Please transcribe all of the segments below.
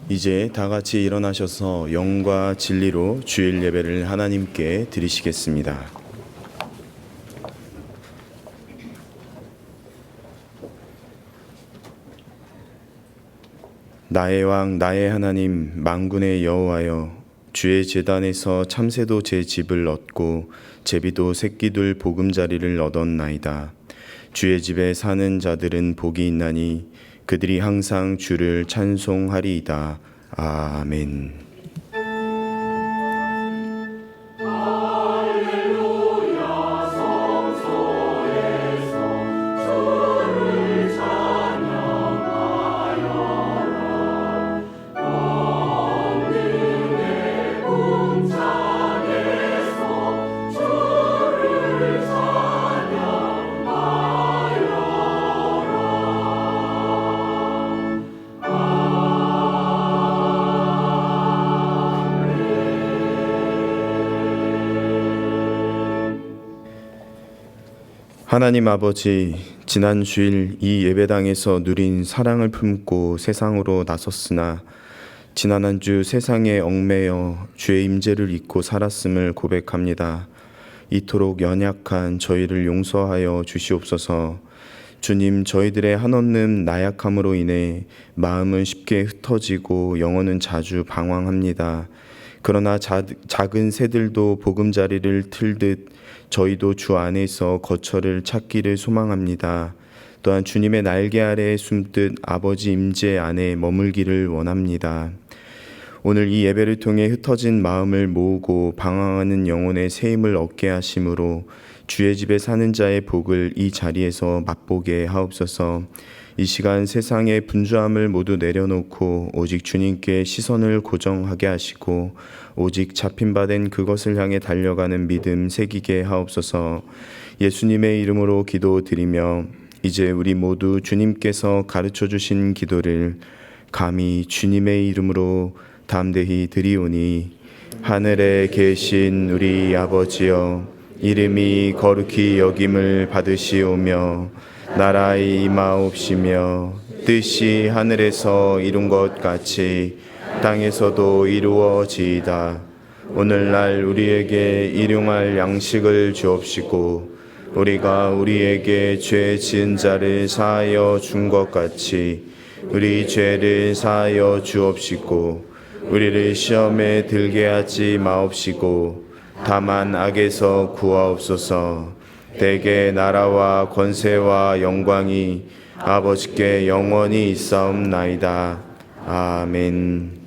이제 다 같이 일어나셔서 영과 진리로 주일 예배를 하나님께 드리시겠습니다. 나의 왕 나의 하나님 만군의 여호와여, 주의 제단에서 참새도 제 집을 얻고 제비도 새끼들 보금자리를 얻었나이다. 주의 집에 사는 자들은 복이 있나니 그들이 항상 주를 찬송하리이다. 아멘. 하나님 아버지, 지난 주일 이 예배당에서 누린 사랑을 품고 세상으로 나섰으나 지난 한 주 세상에 얽매여 주의 임재를 잊고 살았음을 고백합니다. 이토록 연약한 저희를 용서하여 주시옵소서. 주님, 저희들의 한없는 나약함으로 인해 마음은 쉽게 흩어지고 영혼은 자주 방황합니다. 그러나 작은 새들도 보금자리를 틀듯 저희도 주 안에서 거처를 찾기를 소망합니다. 또한 주님의 날개 아래에 숨듯 아버지 임재 안에 머물기를 원합니다. 오늘 이 예배를 통해 흩어진 마음을 모으고 방황하는 영혼의 새 힘을 얻게 하심으로 주의 집에 사는 자의 복을 이 자리에서 맛보게 하옵소서. 이 시간 세상의 분주함을 모두 내려놓고 오직 주님께 시선을 고정하게 하시고 오직 잡힌 바 된 그것을 향해 달려가는 믿음 새기게 하옵소서. 예수님의 이름으로 기도드리며 이제 우리 모두 주님께서 가르쳐 주신 기도를 감히 주님의 이름으로 담대히 드리오니, 하늘에 계신 우리 아버지여, 이름이 거룩히 여김을 받으시오며 나라의 임하옵시며 뜻이 하늘에서 이룬 것 같이 땅에서도 이루어지이다. 오늘날 우리에게 일용할 양식을 주옵시고 우리가 우리에게 죄 지은 자를 사하여 준 것 같이 우리 죄를 사하여 주옵시고 우리를 시험에 들게 하지 마옵시고 다만 악에서 구하옵소서. 대개 나라와 권세와 영광이 아버지께 영원히 있사옵나이다. 아멘.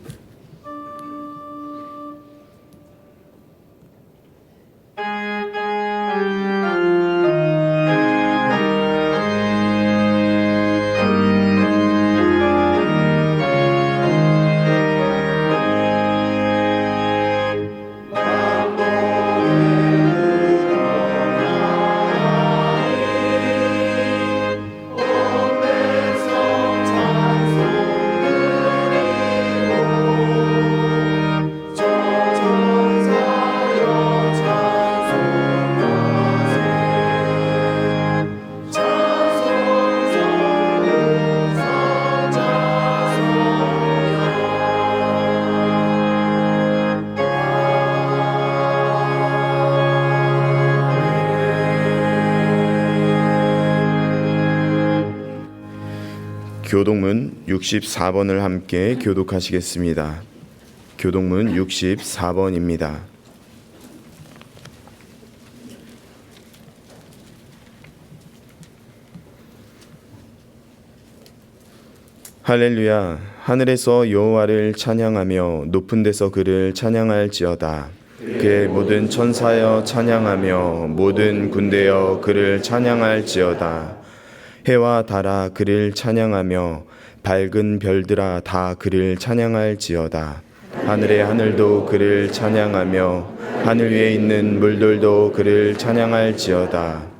교독문 64번을 함께 교독하시겠습니다. 교독문 64번입니다. 할렐루야. 하늘에서 여호와를 찬양하며 높은 데서 그를 찬양할지어다. 그의 모든 천사여 찬양하며 모든 군대여 그를 찬양할지어다. 해와 달아 그를 찬양하며 밝은 별들아 다 그를 찬양할지어다. 하늘의 하늘도 그를 찬양하며 하늘 위에 있는 물들도 그를 찬양할지어다.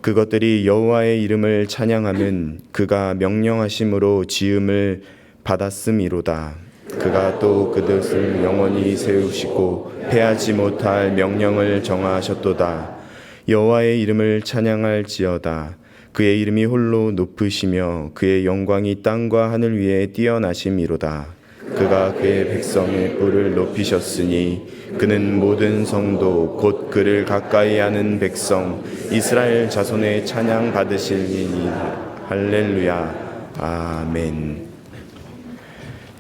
그것들이 여호와의 이름을 찬양함은 그가 명령하심으로 지음을 받았음이로다. 그가 또 그것을 영원히 세우시고 패하지 못할 명령을 정하셨도다. 여호와의 이름을 찬양할지어다. 그의 이름이 홀로 높으시며 그의 영광이 땅과 하늘 위에 뛰어나심이로다. 그가 그의 백성의 뿔을 높이셨으니 그는 모든 성도 곧 그를 가까이 하는 백성 이스라엘 자손의 찬양 받으실리니 할렐루야 아멘.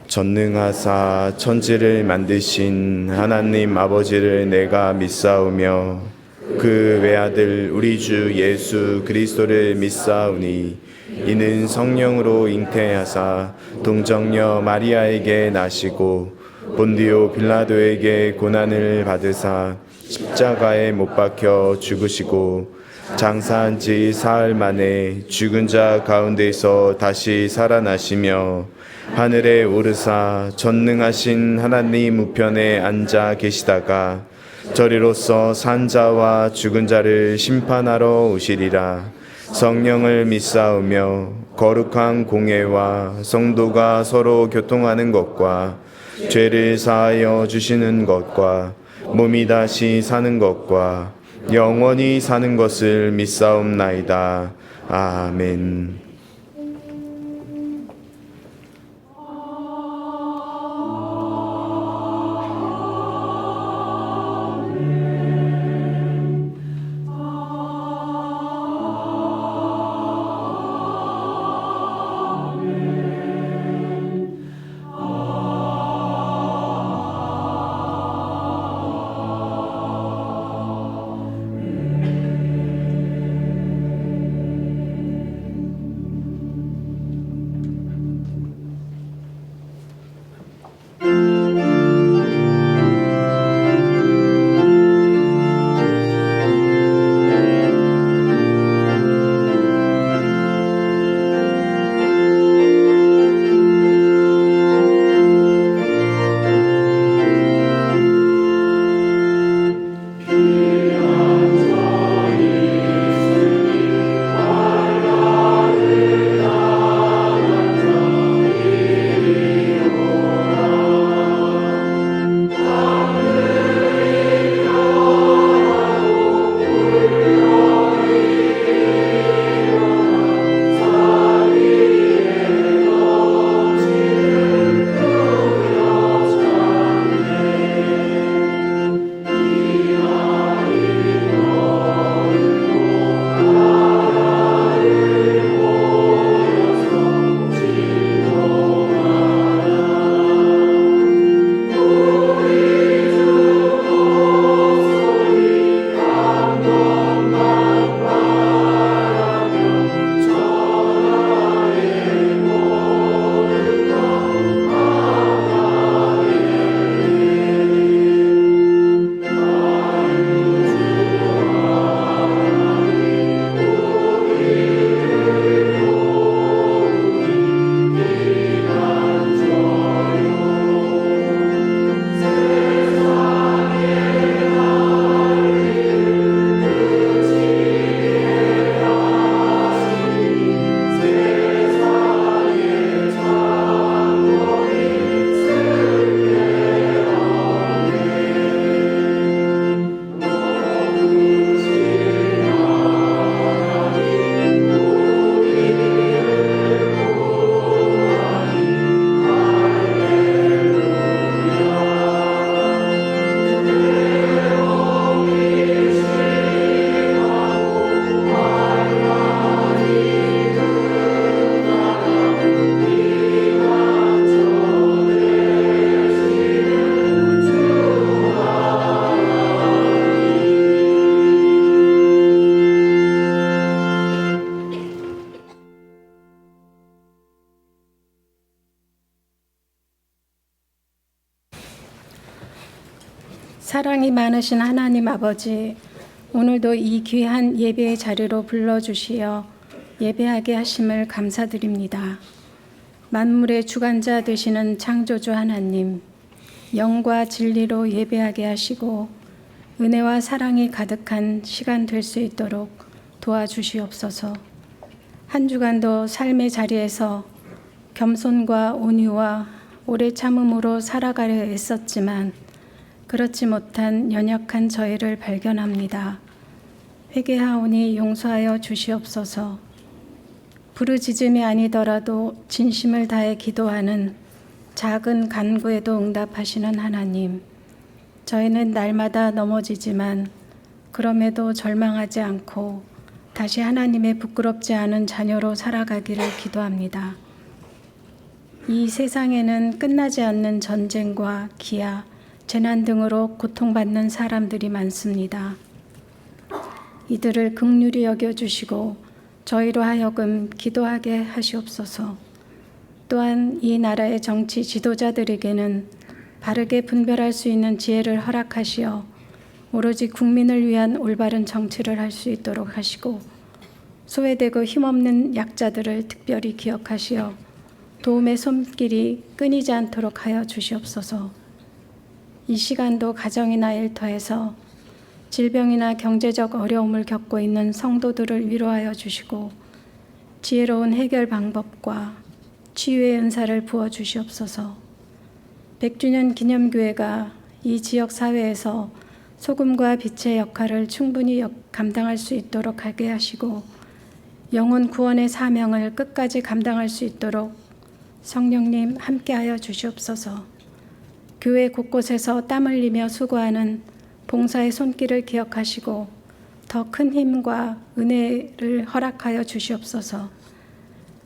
전능하사 천지를 만드신 하나님 아버지를 내가 믿사오며 그 외아들 우리 주 예수 그리스도를 믿사오니 이는 성령으로 잉태하사 동정녀 마리아에게 나시고 본디오 빌라도에게 고난을 받으사 십자가에 못 박혀 죽으시고 장사한 지 사흘 만에 죽은 자 가운데서 다시 살아나시며 하늘에 오르사 전능하신 하나님 우편에 앉아 계시다가 저리로서 산 자와 죽은 자를 심판하러 오시리라. 성령을 믿사오며 거룩한 공회와 성도가 서로 교통하는 것과 죄를 사하여 주시는 것과 몸이 다시 사는 것과 영원히 사는 것을 믿사옵나이다. 아멘. 사랑이 많으신 하나님 아버지, 오늘도 이 귀한 예배의 자리로 불러주시어 예배하게 하심을 감사드립니다. 만물의 주관자 되시는 창조주 하나님, 영과 진리로 예배하게 하시고 은혜와 사랑이 가득한 시간 될 수 있도록 도와주시옵소서. 한 주간도 삶의 자리에서 겸손과 온유와 오래 참음으로 살아가려 애썼지만 그렇지 못한 연약한 저희를 발견합니다. 회개하오니 용서하여 주시옵소서. 부르짖음이 아니더라도 진심을 다해 기도하는 작은 간구에도 응답하시는 하나님, 저희는 날마다 넘어지지만 그럼에도 절망하지 않고 다시 하나님의 부끄럽지 않은 자녀로 살아가기를 기도합니다. 이 세상에는 끝나지 않는 전쟁과 기아, 재난 등으로 고통받는 사람들이 많습니다. 이들을 긍휼히 여겨주시고 저희로 하여금 기도하게 하시옵소서. 또한 이 나라의 정치 지도자들에게는 바르게 분별할 수 있는 지혜를 허락하시어 오로지 국민을 위한 올바른 정치를 할 수 있도록 하시고, 소외되고 힘없는 약자들을 특별히 기억하시어 도움의 손길이 끊이지 않도록 하여 주시옵소서. 이 시간도 가정이나 일터에서 질병이나 경제적 어려움을 겪고 있는 성도들을 위로하여 주시고 지혜로운 해결 방법과 치유의 은사를 부어 주시옵소서. 100주년 기념교회가 이 지역 사회에서 소금과 빛의 역할을 충분히 감당할 수 있도록 하게 하시고 영혼 구원의 사명을 끝까지 감당할 수 있도록 성령님 함께하여 주시옵소서. 교회 곳곳에서 땀 흘리며 수고하는 봉사의 손길을 기억하시고 더 큰 힘과 은혜를 허락하여 주시옵소서.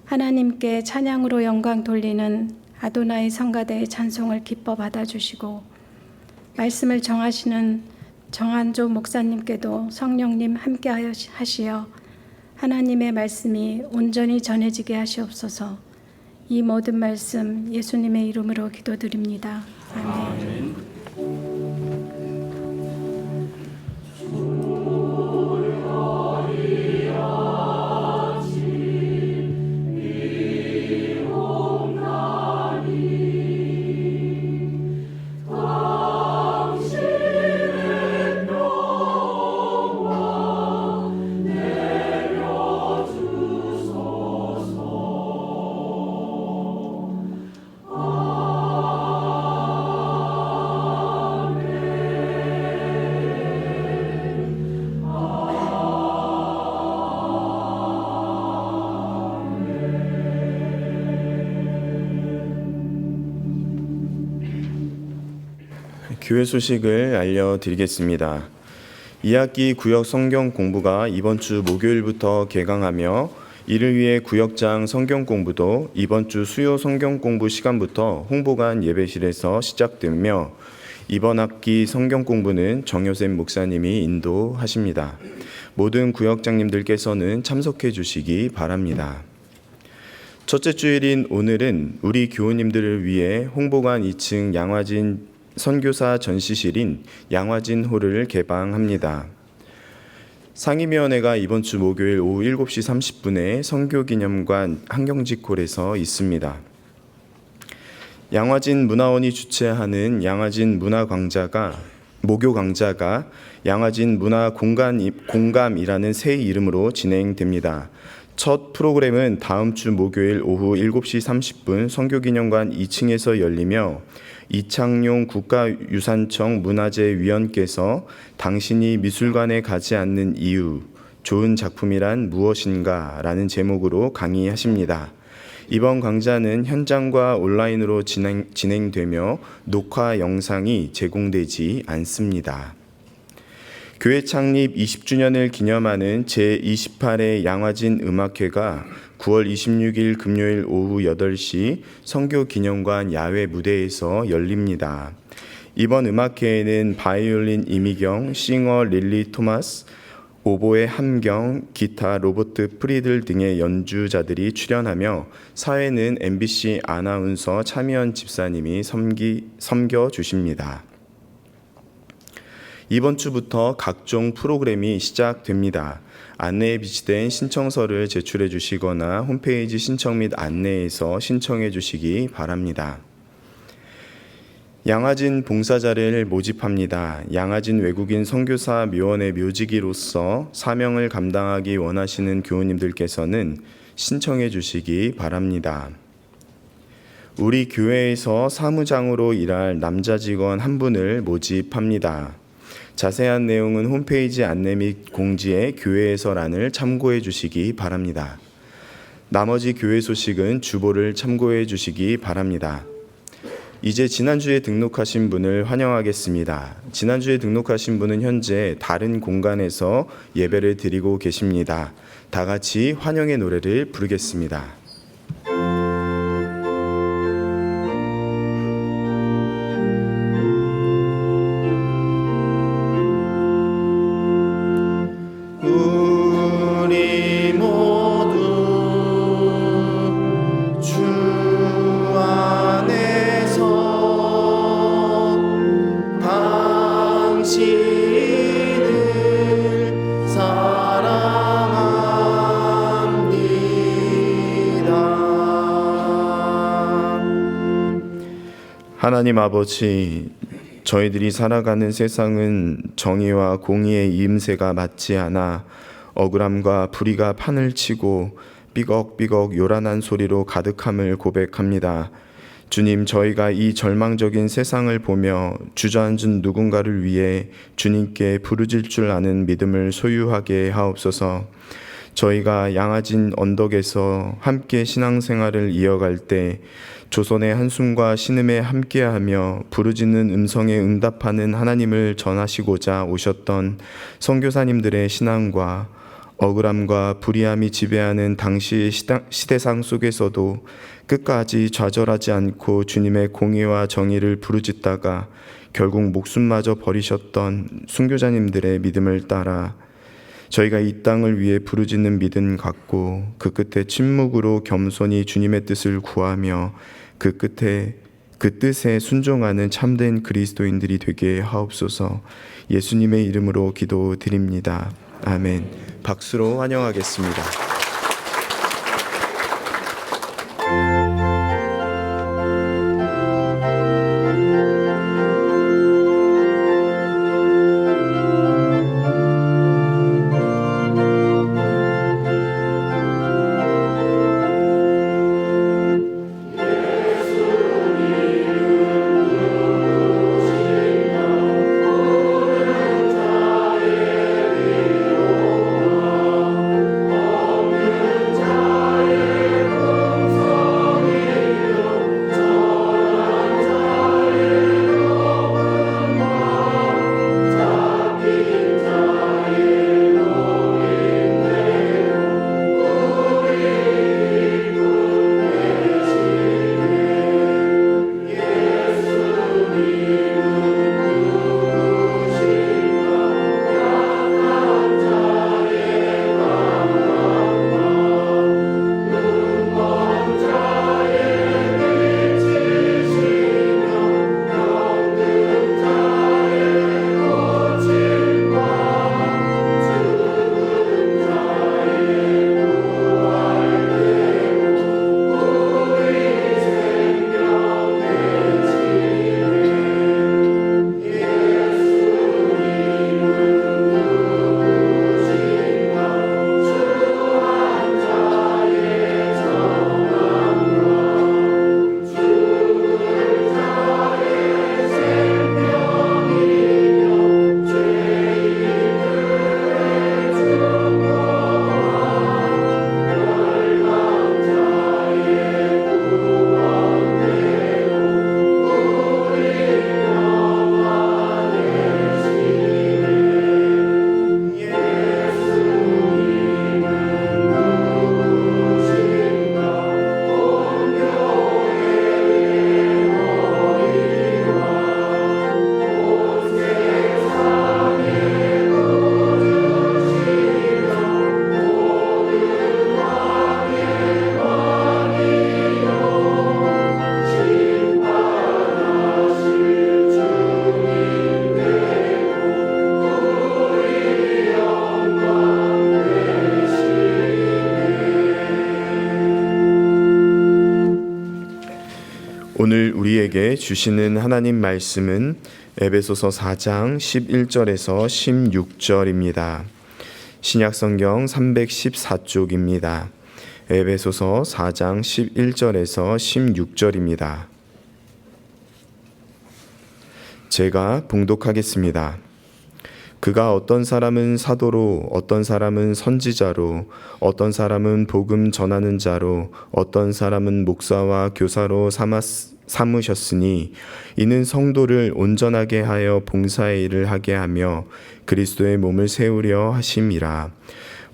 하나님께 찬양으로 영광 돌리는 아도나이 성가대의 찬송을 기뻐 받아주시고 말씀을 정하시는 정한조 목사님께도 성령님 함께하여 하시어 하나님의 말씀이 온전히 전해지게 하시옵소서. 이 모든 말씀 예수님의 이름으로 기도드립니다. 아멘. 교회 소식을 알려드리겠습니다. 2학기 구역 성경 공부가 이번 주 목요일부터 개강하며 이를 위해 구역장 성경 공부도 이번 주 수요 성경 공부 시간부터 홍보관 예배실에서 시작되며 이번 학기 성경 공부는 정효샘 목사님이 인도하십니다. 모든 구역장님들께서는 참석해 주시기 바랍니다. 첫째 주일인 오늘은 우리 교우님들을 위해 홍보관 2층 양화진 선교사 전시실인 양화진 홀을 개방합니다. 상임위원회가 이번 주 목요일 오후 7시 30분에 선교기념관 한경직홀에서 있습니다. 양화진 문화원이 주최하는 양화진 문화광자가 목요 강좌가 양화진 문화 공감이라는 새 이름으로 진행됩니다. 첫 프로그램은 다음 주 목요일 오후 7시 30분 선교기념관 2층에서 열리며 이창용 국가유산청 문화재위원께서 당신이 미술관에 가지 않는 이유, 좋은 작품이란 무엇인가? 라는 제목으로 강의하십니다. 이번 강좌는 현장과 온라인으로 진행되며 녹화 영상이 제공되지 않습니다. 교회 창립 20주년을 기념하는 제28회 양화진 음악회가 9월 26일 금요일 오후 8시 선교기념관 야외 무대에서 열립니다. 이번 음악회에는 바이올린 이미경, 싱어 릴리 토마스, 오보에 함경, 기타 로버트 프리들 등의 연주자들이 출연하며 사회는 MBC 아나운서 차미연 집사님이 섬겨주십니다. 이번 주부터 각종 프로그램이 시작됩니다. 안내에 비치된 신청서를 제출해 주시거나 홈페이지 신청 및 안내에서 신청해 주시기 바랍니다. 양화진 봉사자를 모집합니다. 양화진 외국인 선교사 묘원의 묘지기로서 사명을 감당하기 원하시는 교우님들께서는 신청해 주시기 바랍니다. 우리 교회에서 사무장으로 일할 남자 직원 한 분을 모집합니다. 자세한 내용은 홈페이지 안내 및 공지에 교회에서란을 참고해 주시기 바랍니다. 나머지 교회 소식은 주보를 참고해 주시기 바랍니다. 이제 지난주에 등록하신 분을 환영하겠습니다. 지난주에 등록하신 분은 현재 다른 공간에서 예배를 드리고 계십니다. 다 같이 환영의 노래를 부르겠습니다. 우리 모두 주 안에서 당신을 사랑합니다. 하나님 아버지, 저희들이 살아가는 세상은 정의와 공의의 임세가 맞지 않아 억울함과 불의가 판을 치고 삐걱삐걱 요란한 소리로 가득함을 고백합니다. 주님, 저희가 이 절망적인 세상을 보며 주저앉은 누군가를 위해 주님께 부르짖을 줄 아는 믿음을 소유하게 하옵소서. 저희가 양아진 언덕에서 함께 신앙생활을 이어갈 때 조선의 한숨과 신음에 함께하며 부르짖는 음성에 응답하는 하나님을 전하시고자 오셨던 선교사님들의 신앙과 억울함과 불의함이 지배하는 당시의 시대상 속에서도 끝까지 좌절하지 않고 주님의 공의와 정의를 부르짖다가 결국 목숨마저 버리셨던 순교자님들의 믿음을 따라 저희가 이 땅을 위해 부르짖는 믿음 갖고 그 끝에 침묵으로 겸손히 주님의 뜻을 구하며 그 끝에 그 뜻에 순종하는 참된 그리스도인들이 되게 하옵소서. 예수님의 이름으로 기도드립니다. 아멘. 박수로 환영하겠습니다. 오늘 우리에게 주시는 하나님 말씀은 에베소서 4장 11절에서 16절입니다. 신약성경 314쪽입니다. 에베소서 4장 11절에서 16절입니다. 제가 봉독하겠습니다. 그가 어떤 사람은 사도로, 어떤 사람은 선지자로, 어떤 사람은 복음 전하는 자로, 어떤 사람은 목사와 교사로 삼으셨으니 이는 성도를 온전하게 하여 봉사의 일을 하게 하며 그리스도의 몸을 세우려 하심이라.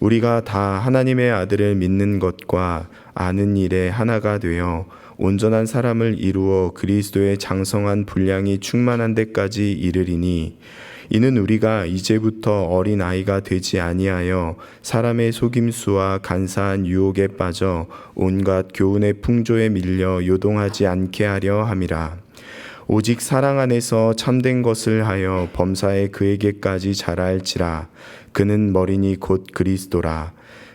우리가 다 하나님의 아들을 믿는 것과 아는 일에 하나가 되어 온전한 사람을 이루어 그리스도의 장성한 분량이 충만한 데까지 이르리니 이는 우리가 이제부터 어린 아이가 되지 아니하여 사람의 속임수와 간사한 유혹에 빠져 온갖 교훈의 풍조에 밀려 요동하지 않게 하려 함이라. 오직 사랑 안에서 참된 것을 하여 범사에 그에게까지 자랄지라. 그는 머리니 곧 그리스도라.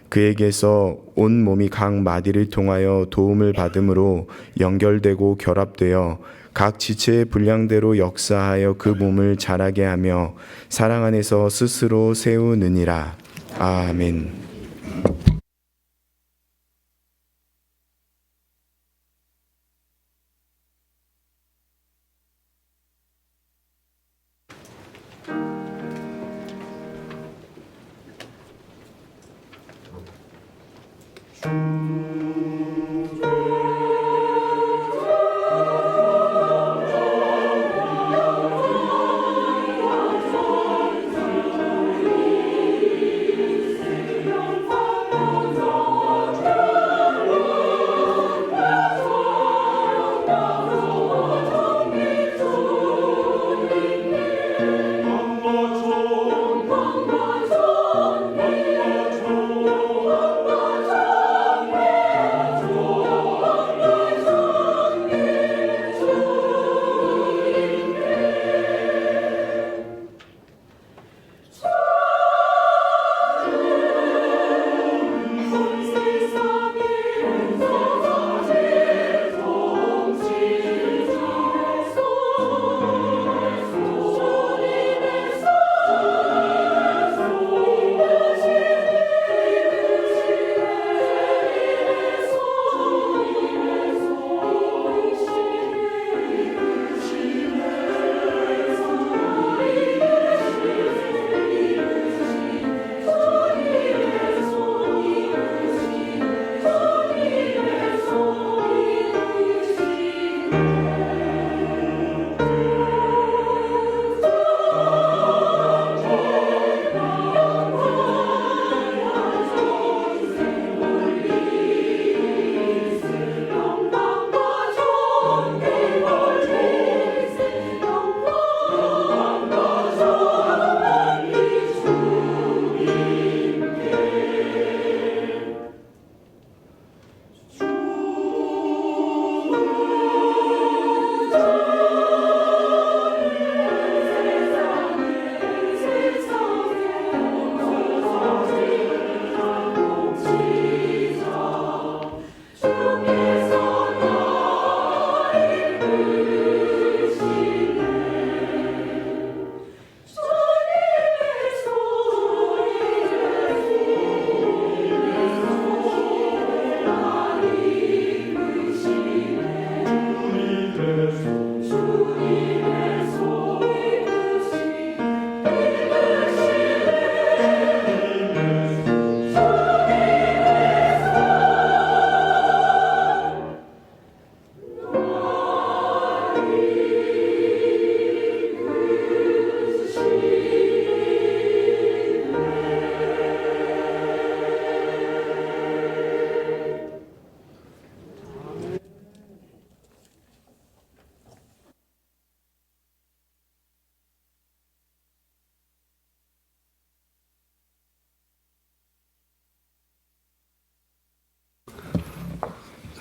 그에게서 온 몸이 각 마디를 통하여 도움을 받음으로 연결되고 결합되어 각 지체의 분량대로 역사하여 그 몸을 자라게 하며 사랑 안에서 스스로 세우느니라. 아멘.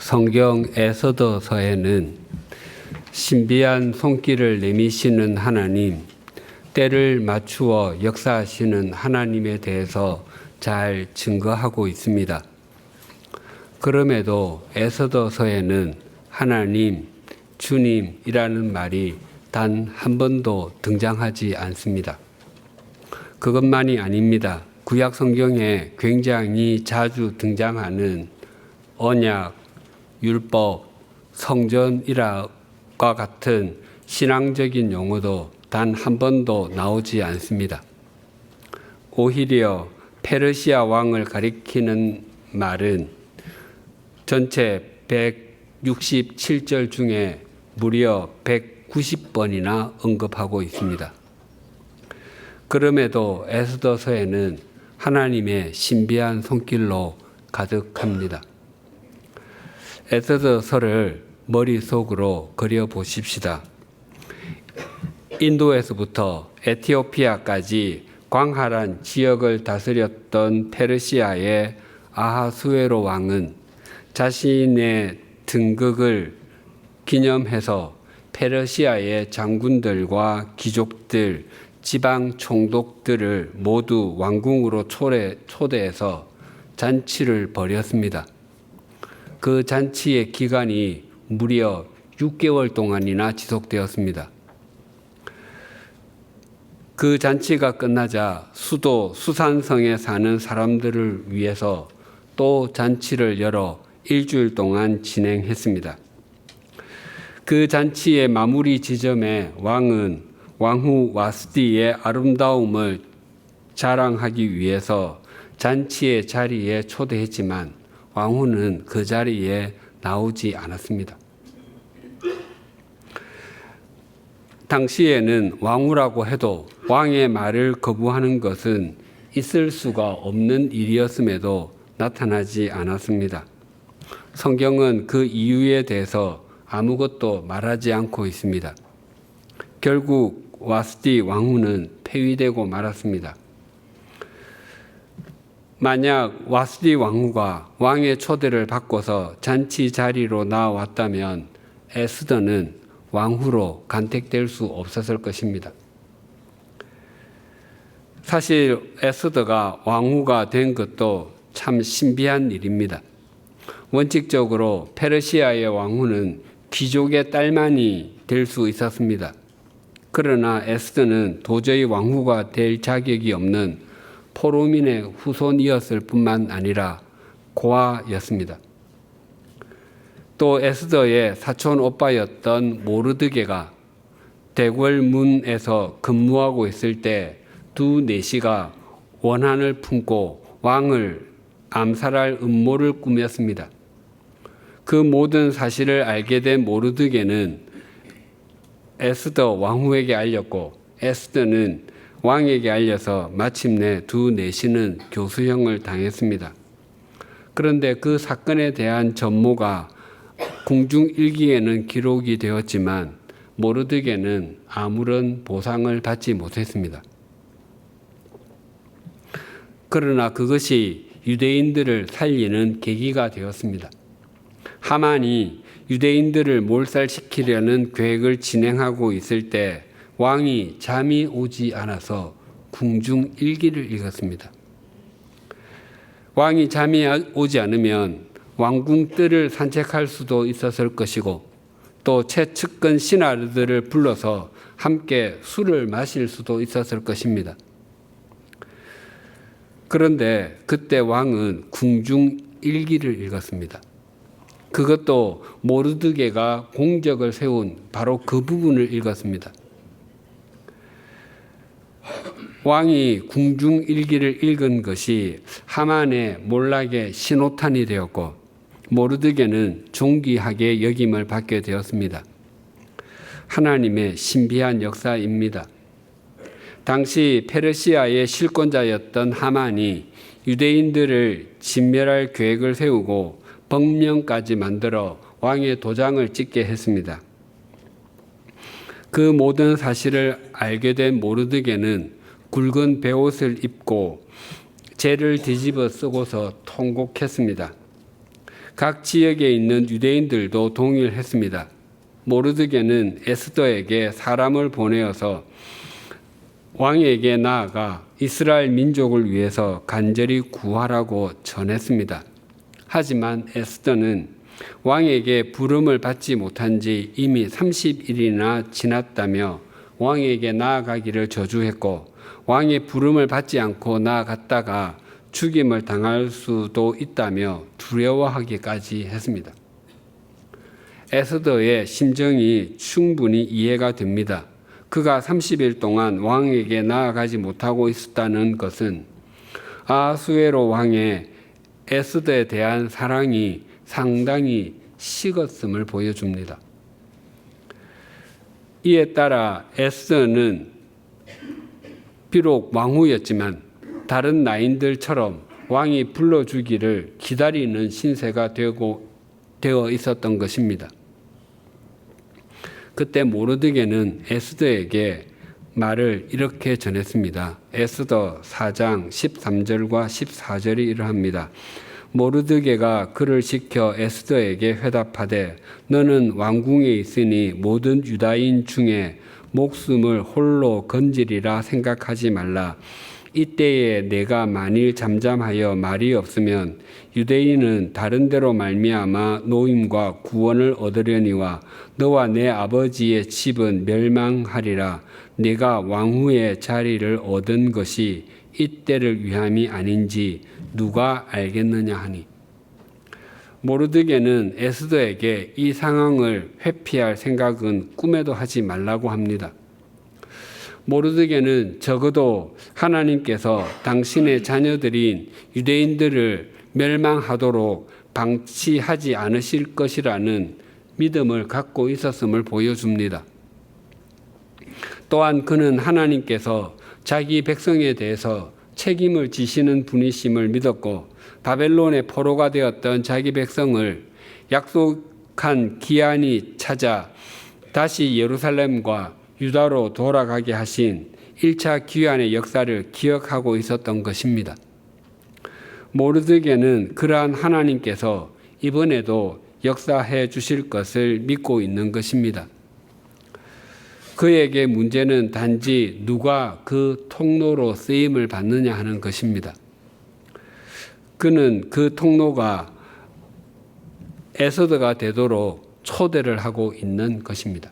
성경 에서더서에는 신비한 손길을 내미시는 하나님, 때를 맞추어 역사하시는 하나님에 대해서 잘 증거하고 있습니다. 그럼에도 에서더서에는 하나님, 주님이라는 말이 단 한 번도 등장하지 않습니다. 그것만이 아닙니다. 구약 성경에 굉장히 자주 등장하는 언약, 율법, 성전이라과 같은 신앙적인 용어도 단 한 번도 나오지 않습니다. 오히려 페르시아 왕을 가리키는 말은 전체 167절 중에 무려 190번이나 언급하고 있습니다. 그럼에도 에스더서에는 하나님의 신비한 손길로 가득합니다. 에스더서를 머릿속으로 그려보십시다. 인도에서부터 에티오피아까지 광활한 지역을 다스렸던 페르시아의 아하수에로 왕은 자신의 등극을 기념해서 페르시아의 장군들과 귀족들, 지방 총독들을 모두 왕궁으로 초대해서 잔치를 벌였습니다. 그 잔치의 기간이 무려 6개월 동안이나 지속되었습니다. 그 잔치가 끝나자 수도 수산성에 사는 사람들을 위해서 또 잔치를 열어 일주일 동안 진행했습니다. 그 잔치의 마무리 지점에 왕은 왕후 와스디의 아름다움을 자랑하기 위해서 잔치의 자리에 초대했지만 왕후는 그 자리에 나오지 않았습니다. 당시에는 왕후라고 해도 왕의 말을 거부하는 것은 있을 수가 없는 일이었음에도 나타나지 않았습니다. 성경은 그 이유에 대해서 아무것도 말하지 않고 있습니다. 결국 와스디 왕후는 폐위되고 말았습니다. 만약 와스디 왕후가 왕의 초대를 받고서 잔치 자리로 나왔다면 에스더는 왕후로 간택될 수 없었을 것입니다. 사실 에스더가 왕후가 된 것도 참 신비한 일입니다. 원칙적으로 페르시아의 왕후는 귀족의 딸만이 될 수 있었습니다. 그러나 에스더는 도저히 왕후가 될 자격이 없는 포로민의 후손이었을 뿐만 아니라 고아였습니다. 또 에스더의 사촌 오빠였던 모르드게가 대궐문에서 근무하고 있을 때 두 내시가 원한을 품고 왕을 암살할 음모를 꾸몄습니다. 그 모든 사실을 알게 된 모르드게는 에스더 왕후에게 알렸고 에스더는 왕에게 알려서 마침내 두 내시는 교수형을 당했습니다. 그런데 그 사건에 대한 전모가 궁중일기에는 기록이 되었지만 모르드게는 아무런 보상을 받지 못했습니다. 그러나 그것이 유대인들을 살리는 계기가 되었습니다. 하만이 유대인들을 몰살시키려는 계획을 진행하고 있을 때 왕이 잠이 오지 않아서 궁중일기를 읽었습니다. 왕이 잠이 오지 않으면 왕궁 뜰을 산책할 수도 있었을 것이고 또 최측근 신하들을 불러서 함께 술을 마실 수도 있었을 것입니다. 그런데 그때 왕은 궁중일기를 읽었습니다. 그것도 모르드게가 공적을 세운 바로 그 부분을 읽었습니다. 왕이 궁중일기를 읽은 것이 하만의 몰락의 신호탄이 되었고 모르드게는 존귀하게 여김을 받게 되었습니다. 하나님의 신비한 역사입니다. 당시 페르시아의 실권자였던 하만이 유대인들을 진멸할 계획을 세우고 법령까지 만들어 왕의 도장을 찍게 했습니다. 그 모든 사실을 알게 된 모르드게는 굵은 베옷을 입고 재를 뒤집어 쓰고서 통곡했습니다. 각 지역에 있는 유대인들도 동일했습니다. 모르드게는 에스더에게 사람을 보내어서 왕에게 나아가 이스라엘 민족을 위해서 간절히 구하라고 전했습니다. 하지만 에스더는 왕에게 부름을 받지 못한 지 이미 30일이나 지났다며 왕에게 나아가기를 저주했고 왕의 부름을 받지 않고 나아갔다가 죽임을 당할 수도 있다며 두려워하기까지 했습니다. 에스더의 심정이 충분히 이해가 됩니다. 그가 30일 동안 왕에게 나아가지 못하고 있었다는 것은 아하수에로 왕의 에스더에 대한 사랑이 상당히 식었음을 보여줍니다. 이에 따라 에스더는 비록 왕후였지만 다른 나인들처럼 왕이 불러주기를 기다리는 신세가 되어 있었던 것입니다. 그때 모르드게는 에스더에게 말을 이렇게 전했습니다. 에스더 4장 13절과 14절이 이러합니다. 모르드게가 그를 시켜 에스더에게 회답하되 너는 왕궁에 있으니 모든 유다인 중에 목숨을 홀로 건지리라 생각하지 말라. 이때에 내가 만일 잠잠하여 말이 없으면 유대인은 다른 데로 말미암아 노임과 구원을 얻으려니와 너와 내 아버지의 집은 멸망하리라. 내가 왕후의 자리를 얻은 것이 이때를 위함이 아닌지 누가 알겠느냐 하니. 모르드게는 에스더에게 이 상황을 회피할 생각은 꿈에도 하지 말라고 합니다. 모르드게는 적어도 하나님께서 당신의 자녀들인 유대인들을 멸망하도록 방치하지 않으실 것이라는 믿음을 갖고 있었음을 보여줍니다. 또한 그는 하나님께서 자기 백성에 대해서 책임을 지시는 분이심을 믿었고 바벨론의 포로가 되었던 자기 백성을 약속한 기한이 찾아 다시 예루살렘과 유다로 돌아가게 하신 1차 귀환의 역사를 기억하고 있었던 것입니다. 모르드게는 그러한 하나님께서 이번에도 역사해 주실 것을 믿고 있는 것입니다. 그에게 문제는 단지 누가 그 통로로 쓰임을 받느냐 하는 것입니다. 그는 그 통로가 에스더가 되도록 초대를 하고 있는 것입니다.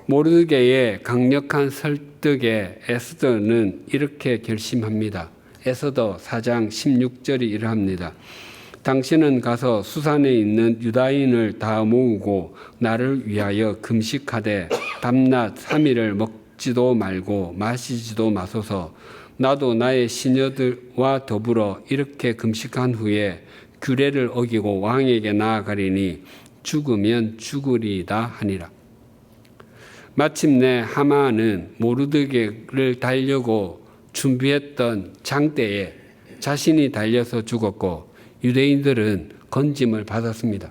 모르드게의 강력한 설득에 에스더는 이렇게 결심합니다. 에스더 4장 16절이 이러합니다. 당신은 가서 수산에 있는 유다인을 다 모으고 나를 위하여 금식하되 밤낮 3일을 먹지도 말고 마시지도 마소서. 나도 나의 시녀들과 더불어 이렇게 금식한 후에 규례를 어기고 왕에게 나아가리니 죽으면 죽으리다 하니라. 마침내 하만은 모르드게를 달려고 준비했던 장대에 자신이 달려서 죽었고 유대인들은 건짐을 받았습니다.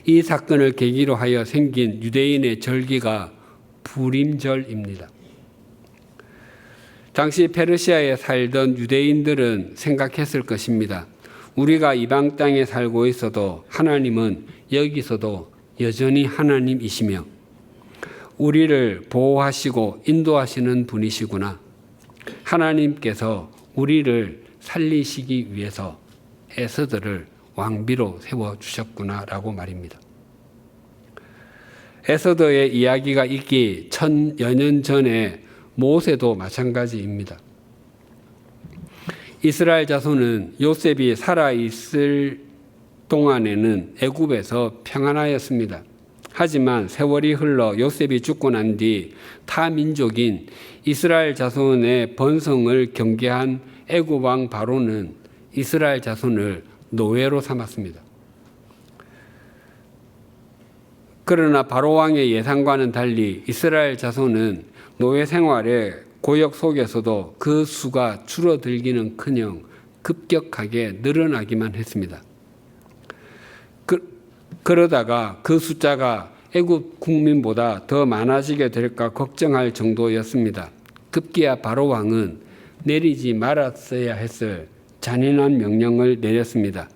이 사건을 계기로 하여 생긴 유대인의 절기가 부림절입니다. 당시 페르시아에 살던 유대인들은 생각했을 것입니다. 우리가 이방 땅에 살고 있어도 하나님은 여기서도 여전히 하나님이시며 우리를 보호하시고 인도하시는 분이시구나. 하나님께서 우리를 살리시기 위해서 에스더를 왕비로 세워주셨구나라고 말입니다. 에스더의 이야기가 있기 1000여 년 전에 모세도 마찬가지입니다. 이스라엘 자손은 요셉이 살아있을 동안에는 애굽에서 평안하였습니다. 하지만 세월이 흘러 요셉이 죽고 난 뒤 타민족인 이스라엘 자손의 번성을 경계한 애굽 왕 바로는 이스라엘 자손을 노예로 삼았습니다. 그러나 바로 왕의 예상과는 달리 이스라엘 자손은 노예 생활의 고역 속에서도 그 수가 줄어들기는커녕 급격하게 늘어나기만 했습니다. 그러다가 그 숫자가 애굽 국민보다 더 많아지게 될까 걱정할 정도였습니다. 급기야 바로 왕은 내리지 말았어야 했을 잔인한 명령을 내렸습니다.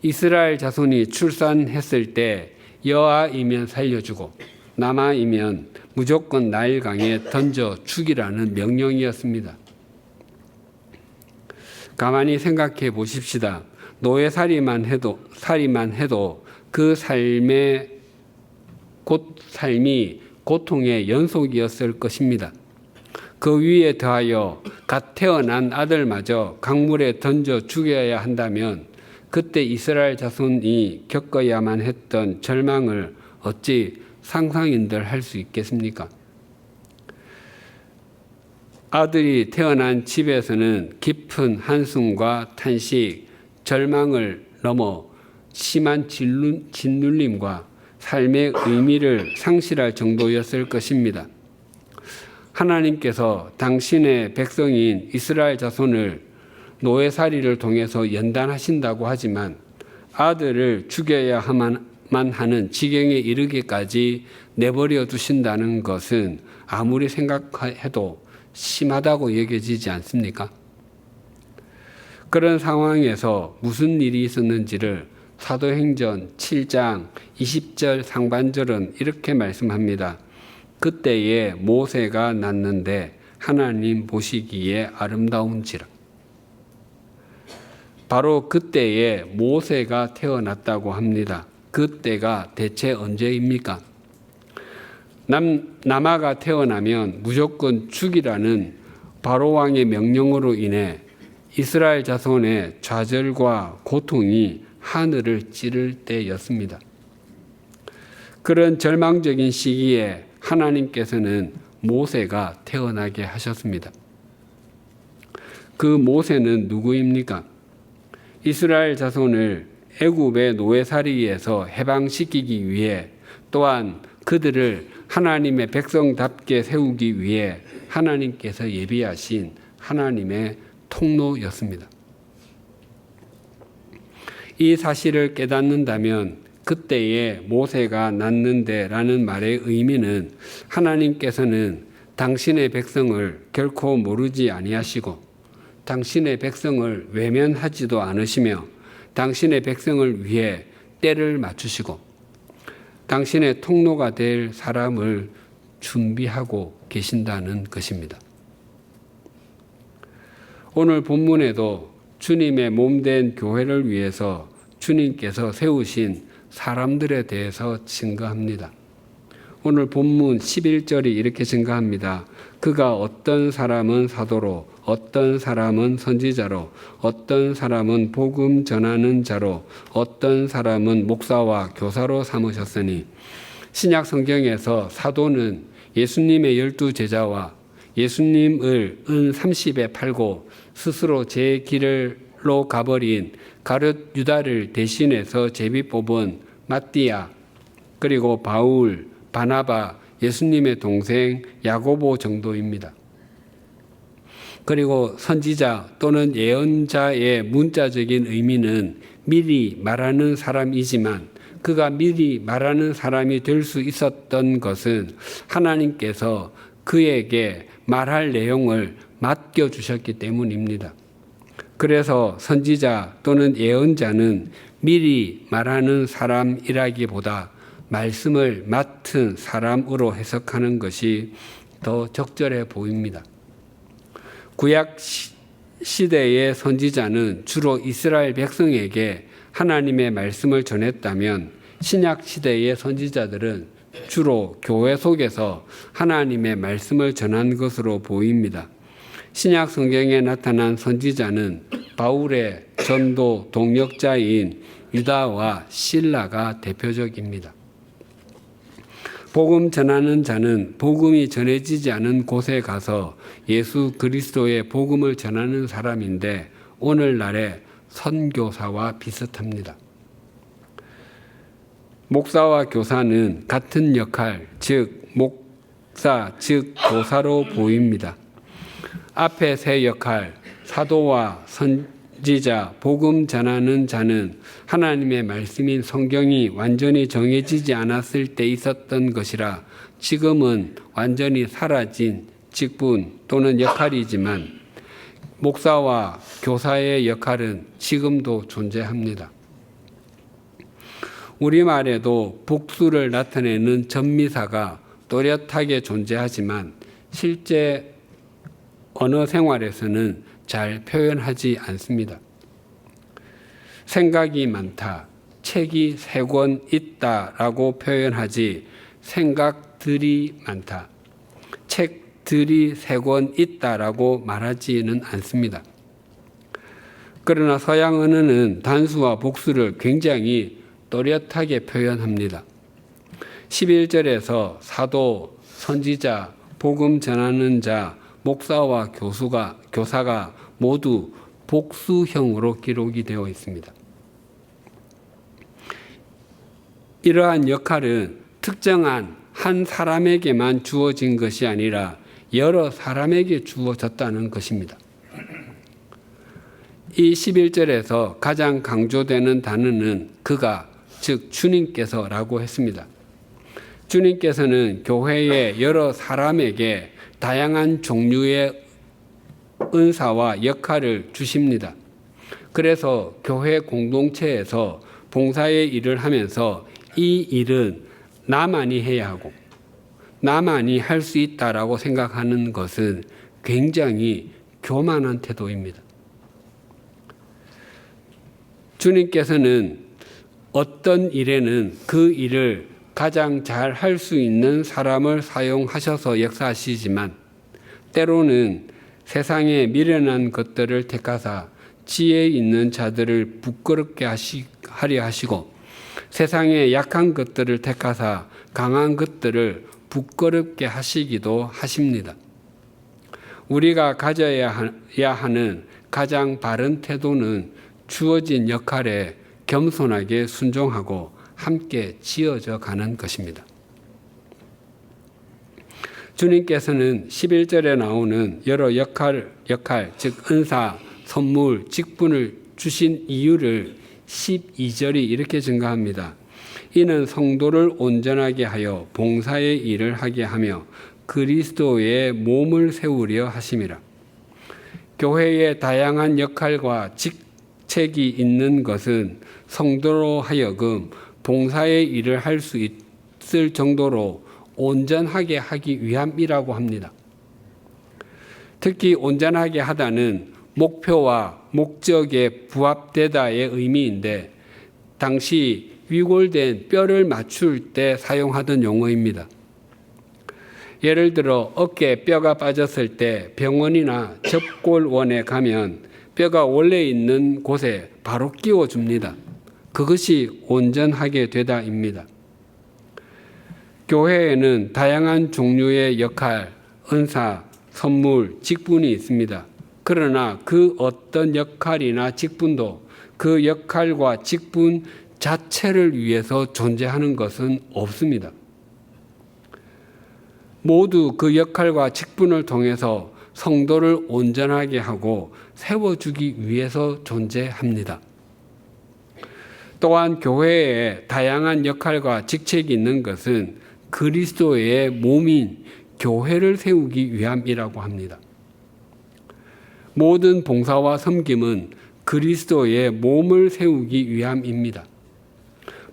이스라엘 자손이 출산했을 때 여아이면 살려주고 남아이면 무조건 나일강에 던져 죽이라는 명령이었습니다. 가만히 생각해 보십시다. 노예살이만 해도 그 삶이 고통의 연속이었을 것입니다. 그 위에 더하여 갓 태어난 아들마저 강물에 던져 죽여야 한다면 그때 이스라엘 자손이 겪어야만 했던 절망을 어찌 상상인들 할 수 있겠습니까? 아들이 태어난 집에서는 깊은 한숨과 탄식, 절망을 넘어 심한 짓눌림과 삶의 의미를 상실할 정도였을 것입니다. 하나님께서 당신의 백성인 이스라엘 자손을 노예살이를 통해서 연단하신다고 하지만 아들을 죽여야만 하는 지경에 이르기까지 내버려 두신다는 것은 아무리 생각해도 심하다고 여겨지지 않습니까? 그런 상황에서 무슨 일이 있었는지를 사도행전 7장 20절 상반절은 이렇게 말씀합니다. 그때에 모세가 났는데 하나님 보시기에 아름다운지라. 바로 그때에 모세가 태어났다고 합니다. 그때가 대체 언제입니까? 남아가 태어나면 무조건 죽이라는 바로왕의 명령으로 인해 이스라엘 자손의 좌절과 고통이 하늘을 찌를 때였습니다. 그런 절망적인 시기에 하나님께서는 모세가 태어나게 하셨습니다. 그 모세는 누구입니까? 이스라엘 자손을 애굽의 노예살이에서 해방시키기 위해 또한 그들을 하나님의 백성답게 세우기 위해 하나님께서 예비하신 하나님의 통로였습니다. 이 사실을 깨닫는다면 그때에 모세가 났는데 라는 말의 의미는 하나님께서는 당신의 백성을 결코 모르지 아니하시고 당신의 백성을 외면하지도 않으시며 당신의 백성을 위해 때를 맞추시고 당신의 통로가 될 사람을 준비하고 계신다는 것입니다. 오늘 본문에도 주님의 몸된 교회를 위해서 주님께서 세우신 사람들에 대해서 증거합니다. 오늘 본문 11절이 이렇게 증거합니다. 그가 어떤 사람은 사도로, 어떤 사람은 선지자로, 어떤 사람은 복음 전하는 자로, 어떤 사람은 목사와 교사로 삼으셨으니 신약 성경에서 사도는 예수님의 12제자와 예수님을 은 30에 팔고 스스로 제 길로 가버린 가룟 유다를 대신해서 제비 뽑은 마띠아, 그리고 바울, 바나바, 예수님의 동생 야고보 정도입니다. 그리고 선지자 또는 예언자의 문자적인 의미는 미리 말하는 사람이지만 그가 미리 말하는 사람이 될 수 있었던 것은 하나님께서 그에게 말할 내용을 맡겨주셨기 때문입니다. 그래서 선지자 또는 예언자는 미리 말하는 사람이라기보다 말씀을 맡은 사람으로 해석하는 것이 더 적절해 보입니다. 구약 시대의 선지자는 주로 이스라엘 백성에게 하나님의 말씀을 전했다면 신약 시대의 선지자들은 주로 교회 속에서 하나님의 말씀을 전한 것으로 보입니다. 신약 성경에 나타난 선지자는 바울의 전도 동역자인 유다와 실라가 대표적입니다. 복음 전하는 자는 복음이 전해지지 않은 곳에 가서 예수 그리스도의 복음을 전하는 사람인데 오늘날의 선교사와 비슷합니다. 목사와 교사는 같은 역할, 즉 목사, 즉 교사로 보입니다. 앞에 세 역할, 사도와 선지자, 복음 전하는 자는 하나님의 말씀인 성경이 완전히 정해지지 않았을 때 있었던 것이라 지금은 완전히 사라진 직분 또는 역할이지만 목사와 교사의 역할은 지금도 존재합니다. 우리말에도 복수를 나타내는 전미사가 또렷하게 존재하지만 실제 언어 생활에서는 잘 표현하지 않습니다. 생각이 많다, 책이 3권 있다라고 표현하지 생각들이 많다, 책들이 3권 있다라고 말하지는 않습니다. 그러나 서양 언어는 단수와 복수를 굉장히 또렷하게 표현합니다. 11절에서 사도, 선지자, 복음 전하는 자, 목사와 교사가 모두 복수형으로 기록이 되어 있습니다. 이러한 역할은 특정한 한 사람에게만 주어진 것이 아니라 여러 사람에게 주어졌다는 것입니다. 이 11절에서 가장 강조되는 단어는 그가, 즉 주님께서라고 했습니다. 주님께서는 교회의 여러 사람에게 다양한 종류의 은사와 역할을 주십니다. 그래서 교회 공동체에서 봉사의 일을 하면서 이 일은 나만이 해야 하고 나만이 할 수 있다라고 생각하는 것은 굉장히 교만한 태도입니다. 주님께서는 어떤 일에는 그 일을 가장 잘 할 수 있는 사람을 사용하셔서 역사하시지만 때로는 세상에 미련한 것들을 택하사 지혜 있는 자들을 부끄럽게 하려 하시고 세상에 약한 것들을 택하사 강한 것들을 부끄럽게 하시기도 하십니다. 우리가 가져야 하는 가장 바른 태도는 주어진 역할에 겸손하게 순종하고 함께 지어져 가는 것입니다. 주님께서는 11절에 나오는 여러 역할, 즉 은사, 선물, 직분을 주신 이유를 12절이 이렇게 증가합니다. 이는 성도를 온전하게 하여 봉사의 일을 하게 하며 그리스도의 몸을 세우려 하심이라. 교회의 다양한 역할과 직책이 있는 것은 성도로 하여금 봉사의 일을 할 수 있을 정도로 온전하게 하기 위함이라고 합니다. 특히 온전하게 하다는 목표와 목적에 부합되다의 의미인데 당시 위골된 뼈를 맞출 때 사용하던 용어입니다. 예를 들어 어깨에 뼈가 빠졌을 때 병원이나 접골원에 가면 뼈가 원래 있는 곳에 바로 끼워줍니다. 그것이 온전하게 되다입니다. 교회에는 다양한 종류의 역할, 은사, 선물, 직분이 있습니다. 그러나 그 어떤 역할이나 직분도 그 역할과 직분 자체를 위해서 존재하는 것은 없습니다. 모두 그 역할과 직분을 통해서 성도를 온전하게 하고 세워주기 위해서 존재합니다. 또한 교회에 다양한 역할과 직책이 있는 것은 그리스도의 몸인 교회를 세우기 위함이라고 합니다. 모든 봉사와 섬김은 그리스도의 몸을 세우기 위함입니다.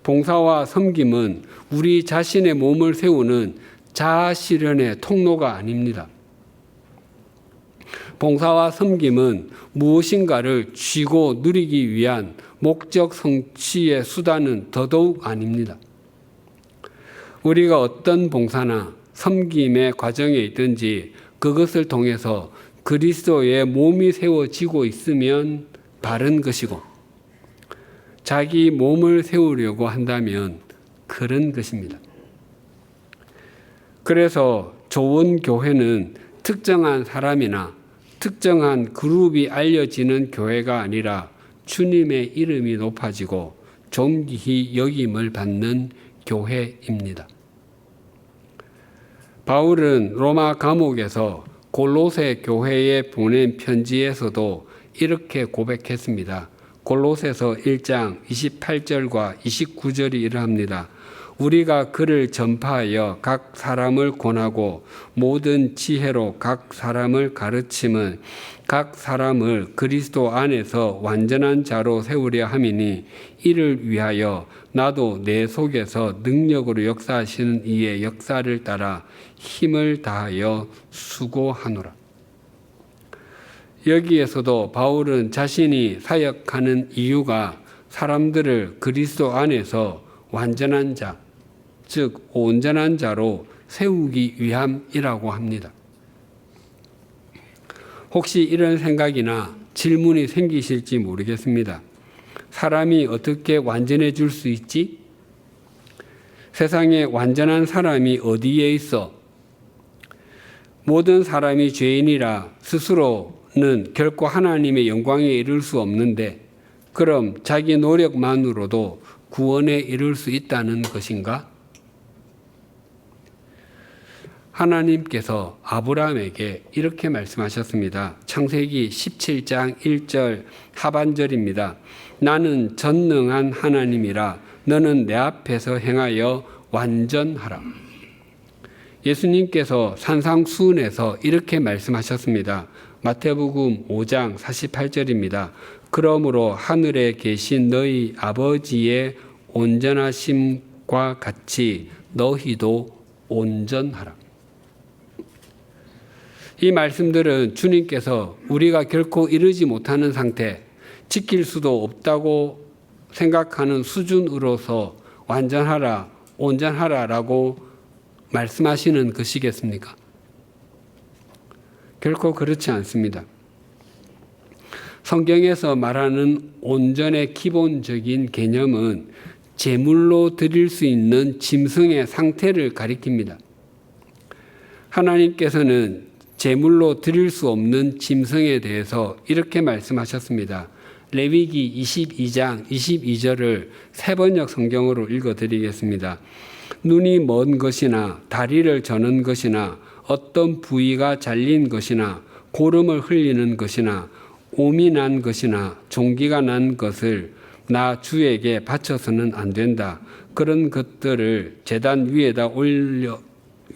봉사와 섬김은 우리 자신의 몸을 세우는 자아 실현의 통로가 아닙니다. 봉사와 섬김은 무엇인가를 쥐고 누리기 위한 목적 성취의 수단은 더더욱 아닙니다. 우리가 어떤 봉사나 섬김의 과정에 있든지 그것을 통해서 그리스도의 몸이 세워지고 있으면 바른 것이고 자기 몸을 세우려고 한다면 그런 것입니다. 그래서 좋은 교회는 특정한 사람이나 특정한 그룹이 알려지는 교회가 아니라 주님의 이름이 높아지고 존귀히 여김을 받는 교회입니다. 바울은 로마 감옥에서 골로새 교회에 보낸 편지에서도 이렇게 고백했습니다. 골로새서 1장 28절과 29절이 이러합니다. 우리가 그를 전파하여 각 사람을 권하고 모든 지혜로 각 사람을 가르침은 각 사람을 그리스도 안에서 완전한 자로 세우려 함이니 이를 위하여 나도 내 속에서 능력으로 역사하시는 이의 역사를 따라 힘을 다하여 수고하노라. 여기에서도 바울은 자신이 사역하는 이유가 사람들을 그리스도 안에서 완전한 자, 즉 온전한 자로 세우기 위함이라고 합니다. 혹시 이런 생각이나 질문이 생기실지 모르겠습니다. 사람이 어떻게 완전해질 수 있지? 세상에 완전한 사람이 어디에 있어? 모든 사람이 죄인이라 스스로는 결코 하나님의 영광에 이를 수 없는데 그럼 자기 노력만으로도 구원에 이를 수 있다는 것인가? 하나님께서 아브라함에게 이렇게 말씀하셨습니다. 창세기 17장 1절 하반절입니다. 나는 전능한 하나님이라 너는 내 앞에서 행하여 완전하라. 예수님께서 산상수훈에서 이렇게 말씀하셨습니다. 마태복음 5장 48절입니다. 그러므로 하늘에 계신 너희 아버지의 온전하심과 같이 너희도 온전하라. 이 말씀들은 주님께서 우리가 결코 이르지 못하는 상태, 지킬 수도 없다고 생각하는 수준으로서 완전하라, 온전하라라고 말씀하시는 것이겠습니까? 결코 그렇지 않습니다. 성경에서 말하는 온전의 기본적인 개념은 제물로 드릴 수 있는 짐승의 상태를 가리킵니다. 하나님께서는 제물로 드릴 수 없는 짐승에 대해서 이렇게 말씀하셨습니다. 레위기 22장 22절을 세번역 성경으로 읽어드리겠습니다. 눈이 먼 것이나 다리를 저는 것이나 어떤 부위가 잘린 것이나 고름을 흘리는 것이나 옴이 난 것이나 종기가 난 것을 나 주에게 바쳐서는 안 된다. 그런 것들을 제단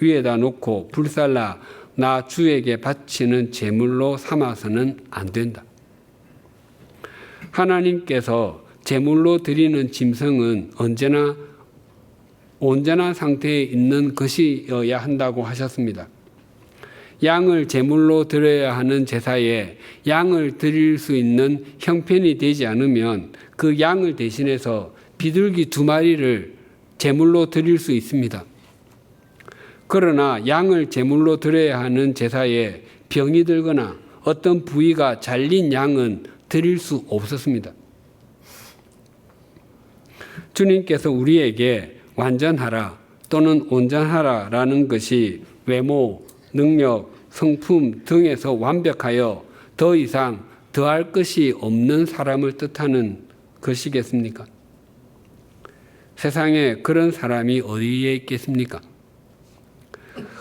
위에다 놓고 불살라 나 주에게 바치는 제물로 삼아서는 안 된다. 하나님께서 제물로 드리는 짐승은 언제나 온전한 상태에 있는 것이어야 한다고 하셨습니다. 양을 제물로 드려야 하는 제사에 양을 드릴 수 있는 형편이 되지 않으면 그 양을 대신해서 비둘기 2마리를 제물로 드릴 수 있습니다. 그러나 양을 제물로 드려야 하는 제사에 병이 들거나 어떤 부위가 잘린 양은 드릴 수 없었습니다. 주님께서 우리에게 완전하라 또는 온전하라라는 것이 외모, 능력, 성품 등에서 완벽하여 더 이상 더할 것이 없는 사람을 뜻하는 것이겠습니까? 세상에 그런 사람이 어디에 있겠습니까?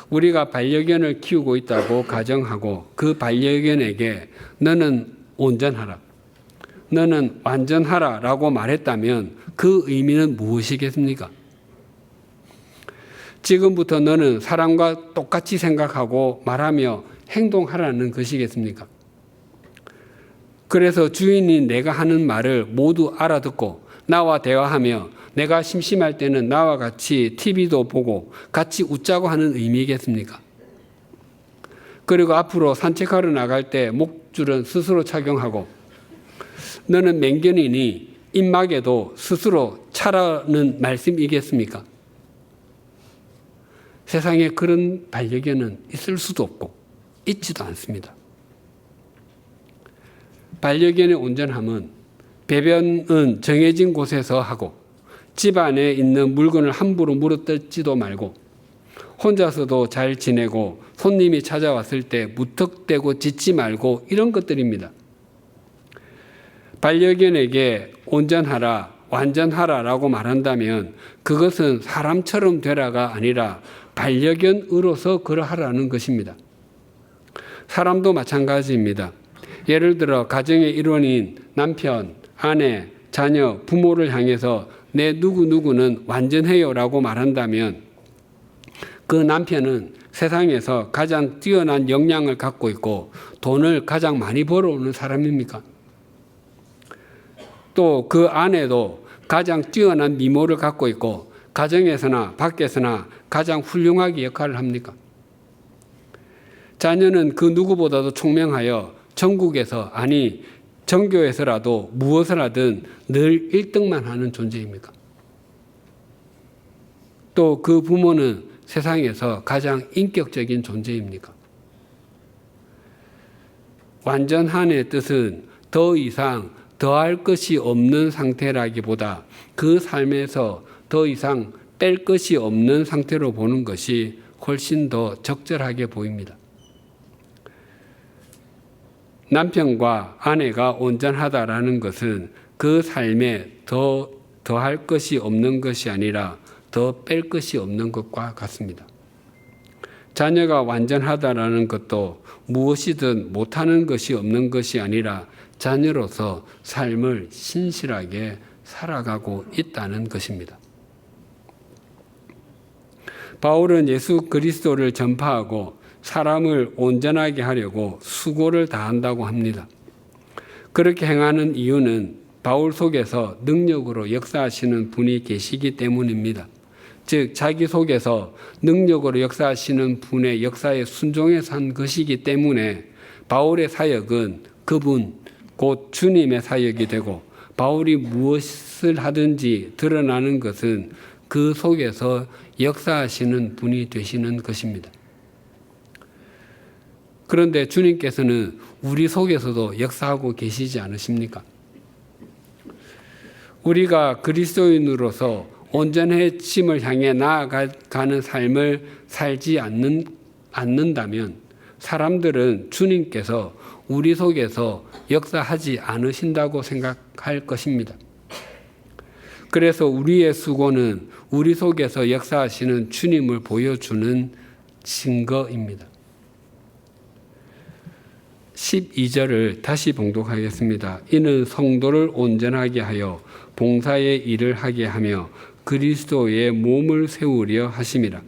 우리가 반려견을 키우고 있다고 가정하고 그 반려견에게 너는 온전하라, 너는 완전하라 라고 말했다면 그 의미는 무엇이겠습니까? 지금부터 너는 사람과 똑같이 생각하고 말하며 행동하라는 것이겠습니까? 그래서 주인이 내가 하는 말을 모두 알아듣고 나와 대화하며 내가 심심할 때는 나와 같이 TV도 보고 같이 웃자고 하는 의미겠습니까? 그리고 앞으로 산책하러 나갈 때 목줄은 스스로 착용하고 너는 맹견이니 입마개도 스스로 차라는 말씀이겠습니까? 세상에 그런 반려견은 있을 수도 없고 있지도 않습니다. 반려견의 온전함은 배변은 정해진 곳에서 하고 집 안에 있는 물건을 함부로 물어뜯지도 말고 혼자서도 잘 지내고 손님이 찾아왔을 때 무턱대고 짖지 말고 이런 것들입니다. 반려견에게 온전하라, 완전하라라고 말한다면 그것은 사람처럼 되라가 아니라 반려견으로서 그러하라는 것입니다. 사람도 마찬가지입니다. 예를 들어 가정의 일원인 남편, 아내, 자녀, 부모를 향해서 내 누구누구는 완전해요라고 말한다면 그 남편은 세상에서 가장 뛰어난 역량을 갖고 있고 돈을 가장 많이 벌어오는 사람입니까? 또 그 아내도 가장 뛰어난 미모를 갖고 있고 가정에서나 밖에서나 가장 훌륭하게 역할을 합니까? 자녀는 그 누구보다도 총명하여 전국에서 아니 전교에서라도 무엇을 하든 늘 1등만 하는 존재입니까? 또 그 부모는 세상에서 가장 인격적인 존재입니까? 완전한의 뜻은 더 이상 더할 것이 없는 상태라기보다 그 삶에서 더 이상 뺄 것이 없는 상태로 보는 것이 훨씬 더 적절하게 보입니다. 남편과 아내가 온전하다라는 것은 그 삶에 더 더할 것이 없는 것이 아니라 더 뺄 것이 없는 것과 같습니다. 자녀가 완전하다라는 것도 무엇이든 못하는 것이 없는 것이 아니라 자녀로서 삶을 신실하게 살아가고 있다는 것입니다. 바울은 예수 그리스도를 전파하고 사람을 온전하게 하려고 수고를 다한다고 합니다. 그렇게 행하는 이유는 바울 속에서 능력으로 역사하시는 분이 계시기 때문입니다. 즉 자기 속에서 능력으로 역사하시는 분의 역사에 순종해서 한 것이기 때문에 바울의 사역은 그분 곧 주님의 사역이 되고 바울이 무엇을 하든지 드러나는 것은 그 속에서 역사하시는 분이 되시는 것입니다. 그런데 주님께서는 우리 속에서도 역사하고 계시지 않으십니까? 우리가 그리스도인으로서 온전해짐을 향해 나아가는 삶을 살지 않는다면 사람들은 주님께서 우리 속에서 역사하지 않으신다고 생각할 것입니다. 그래서 우리의 수고는 우리 속에서 역사하시는 주님을 보여주는 증거입니다. 12절을 다시 봉독하겠습니다. 이는 성도를 온전하게 하여 봉사의 일을 하게 하며 그리스도의 몸을 세우려 하심이라.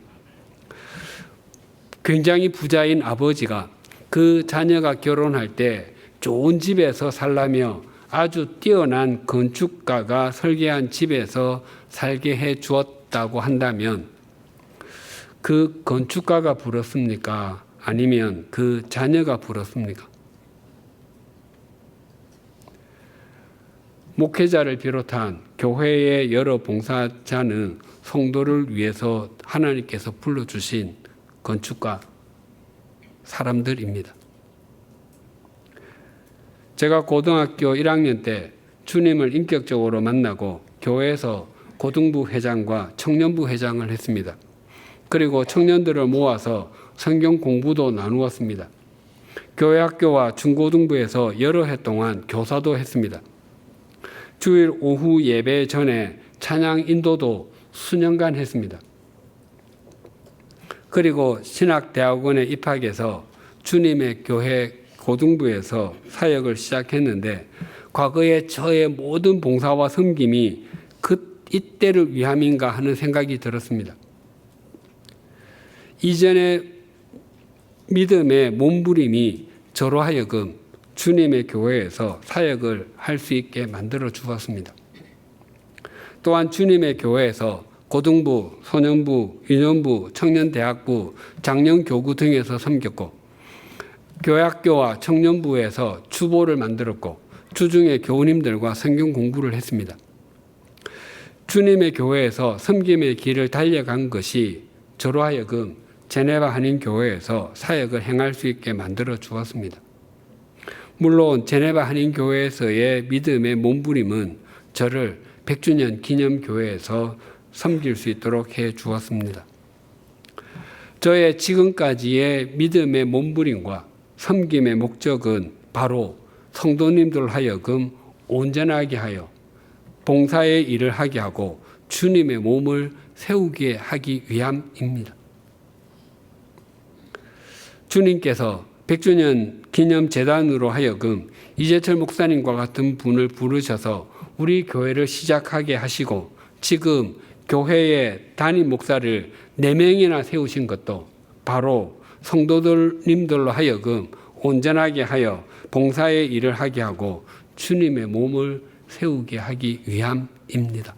굉장히 부자인 아버지가 그 자녀가 결혼할 때 좋은 집에서 살라며 아주 뛰어난 건축가가 설계한 집에서 살게 해 주었다고 한다면 그 건축가가 부럽습니까? 아니면 그 자녀가 부럽습니까? 목회자를 비롯한 교회의 여러 봉사자는 성도를 위해서 하나님께서 불러주신 건축가 사람들입니다. 제가 고등학교 1학년 때 주님을 인격적으로 만나고 교회에서 고등부 회장과 청년부 회장을 했습니다. 그리고 청년들을 모아서 성경 공부도 나누었습니다. 교회 학교와 중고등부에서 여러 해 동안 교사도 했습니다. 주일 오후 예배 전에 찬양 인도도 수년간 했습니다. 그리고 신학대학원에 입학해서 주님의 교회 고등부에서 사역을 시작했는데 과거에 저의 모든 봉사와 섬김이 이때를 위함인가 하는 생각이 들었습니다. 이전의 믿음의 몸부림이 저로 하여금 주님의 교회에서 사역을 할 수 있게 만들어 주었습니다. 또한 주님의 교회에서 고등부, 소년부, 유년부, 청년대학부, 장년교구 등에서 섬겼고 교회학교와 청년부에서 주보를 만들었고 주중에 교우님들과 성경 공부를 했습니다. 주님의 교회에서 섬김의 길을 달려간 것이 저로 하여금 제네바 한인교회에서 사역을 행할 수 있게 만들어 주었습니다. 물론 제네바 한인교회에서의 믿음의 몸부림은 저를 100주년 기념교회에서 섬길 수 있도록 해 주었습니다. 저의 지금까지의 믿음의 몸부림과 섬김의 목적은 바로 성도님들 하여금 온전하게 하여 봉사의 일을 하게 하고 주님의 몸을 세우게 하기 위함입니다. 주님께서 100주년 기념재단으로 하여금 이재철 목사님과 같은 분을 부르셔서 우리 교회를 시작하게 하시고 지금 교회의 담임 목사를 4명이나 세우신 것도 바로 성도님들로 하여금 온전하게 하여 봉사의 일을 하게 하고 주님의 몸을 세우게 하기 위함입니다.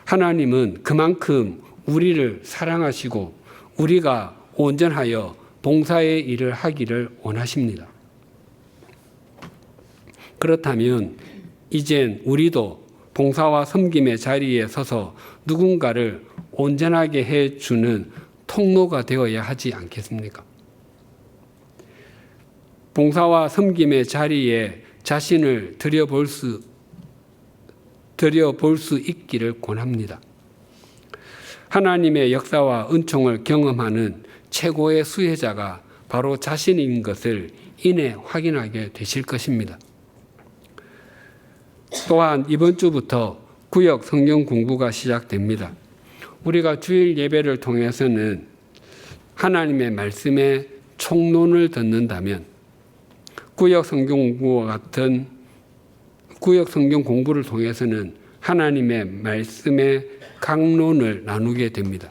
하나님은 그만큼 우리를 사랑하시고 우리가 온전하여 봉사의 일을 하기를 원하십니다. 그렇다면 이젠 우리도 봉사와 섬김의 자리에 서서 누군가를 온전하게 해주는 통로가 되어야 하지 않겠습니까? 봉사와 섬김의 자리에 자신을 들여볼 수 있기를 권합니다. 하나님의 역사와 은총을 경험하는 최고의 수혜자가 바로 자신인 것을 이내 확인하게 되실 것입니다. 또한 이번 주부터 구역 성경 공부가 시작됩니다. 우리가 주일 예배를 통해서는 하나님의 말씀의 총론을 듣는다면 구역 성경 공부를 통해서는 하나님의 말씀의 강론을 나누게 됩니다.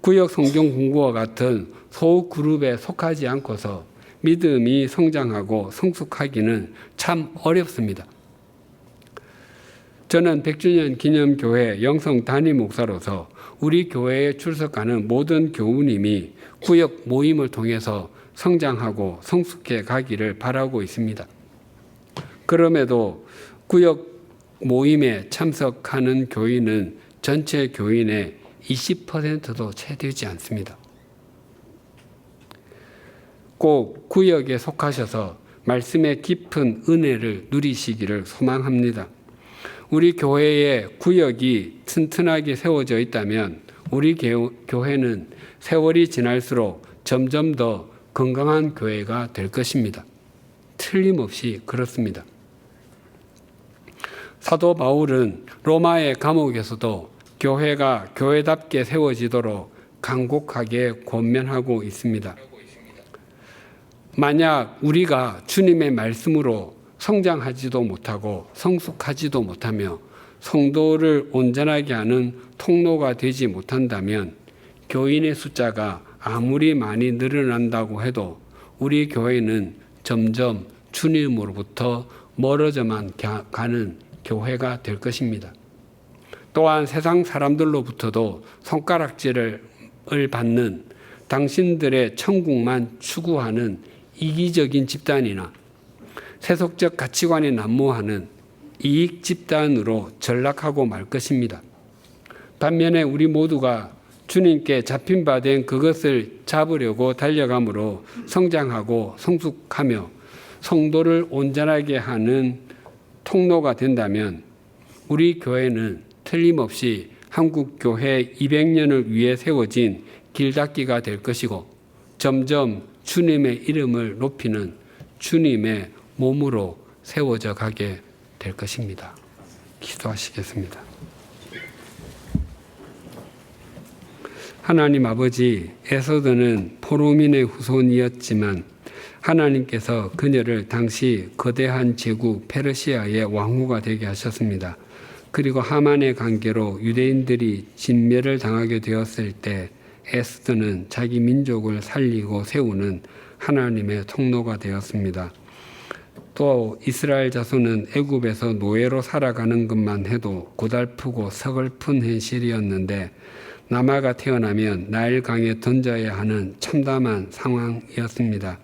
구역 성경 공부와 같은 소그룹에 속하지 않고서 믿음이 성장하고 성숙하기는 참 어렵습니다. 저는 100주년 기념교회 영성 담임 목사로서 우리 교회에 출석하는 모든 교우님이 구역 모임을 통해서 성장하고 성숙해 가기를 바라고 있습니다. 그럼에도 구역 모임에 참석하는 교인은 전체 교인의 20%도 채 되지 않습니다. 꼭 구역에 속하셔서 말씀의 깊은 은혜를 누리시기를 소망합니다. 우리 교회에 구역이 튼튼하게 세워져 있다면 우리 교회는 세월이 지날수록 점점 더 건강한 교회가 될 것입니다. 틀림없이 그렇습니다. 사도 바울은 로마의 감옥에서도 교회가 교회답게 세워지도록 간곡하게 권면하고 있습니다. 만약 우리가 주님의 말씀으로 성장하지도 못하고 성숙하지도 못하며 성도를 온전하게 하는 통로가 되지 못한다면 교인의 숫자가 아무리 많이 늘어난다고 해도 우리 교회는 점점 주님으로부터 멀어져만 가는 교회가 될 것입니다. 또한 세상 사람들로부터도 손가락질을 받는 당신들의 천국만 추구하는 이기적인 집단이나 세속적 가치관이 난무하는 이익 집단으로 전락하고 말 것입니다. 반면에 우리 모두가 주님께 잡힌 바 된 그것을 잡으려고 달려감으로 성장하고 성숙하며 성도를 온전하게 하는 통로가 된다면 우리 교회는 틀림없이 한국 교회 200년을 위해 세워진 길닦기가 될 것이고 점점 주님의 이름을 높이는 주님의 몸으로 세워져 가게 될 것입니다. 기도하시겠습니다. 하나님 아버지, 에서드는 포로민의 후손이었지만 하나님께서 그녀를 당시 거대한 제국 페르시아의 왕후가 되게 하셨습니다. 그리고 하만의 관계로 유대인들이 진멸을 당하게 되었을 때 에스더는 자기 민족을 살리고 세우는 하나님의 통로가 되었습니다. 또 이스라엘 자손은 애굽에서 노예로 살아가는 것만 해도 고달프고 서글픈 현실이었는데 남아가 태어나면 나일강에 던져야 하는 참담한 상황이었습니다.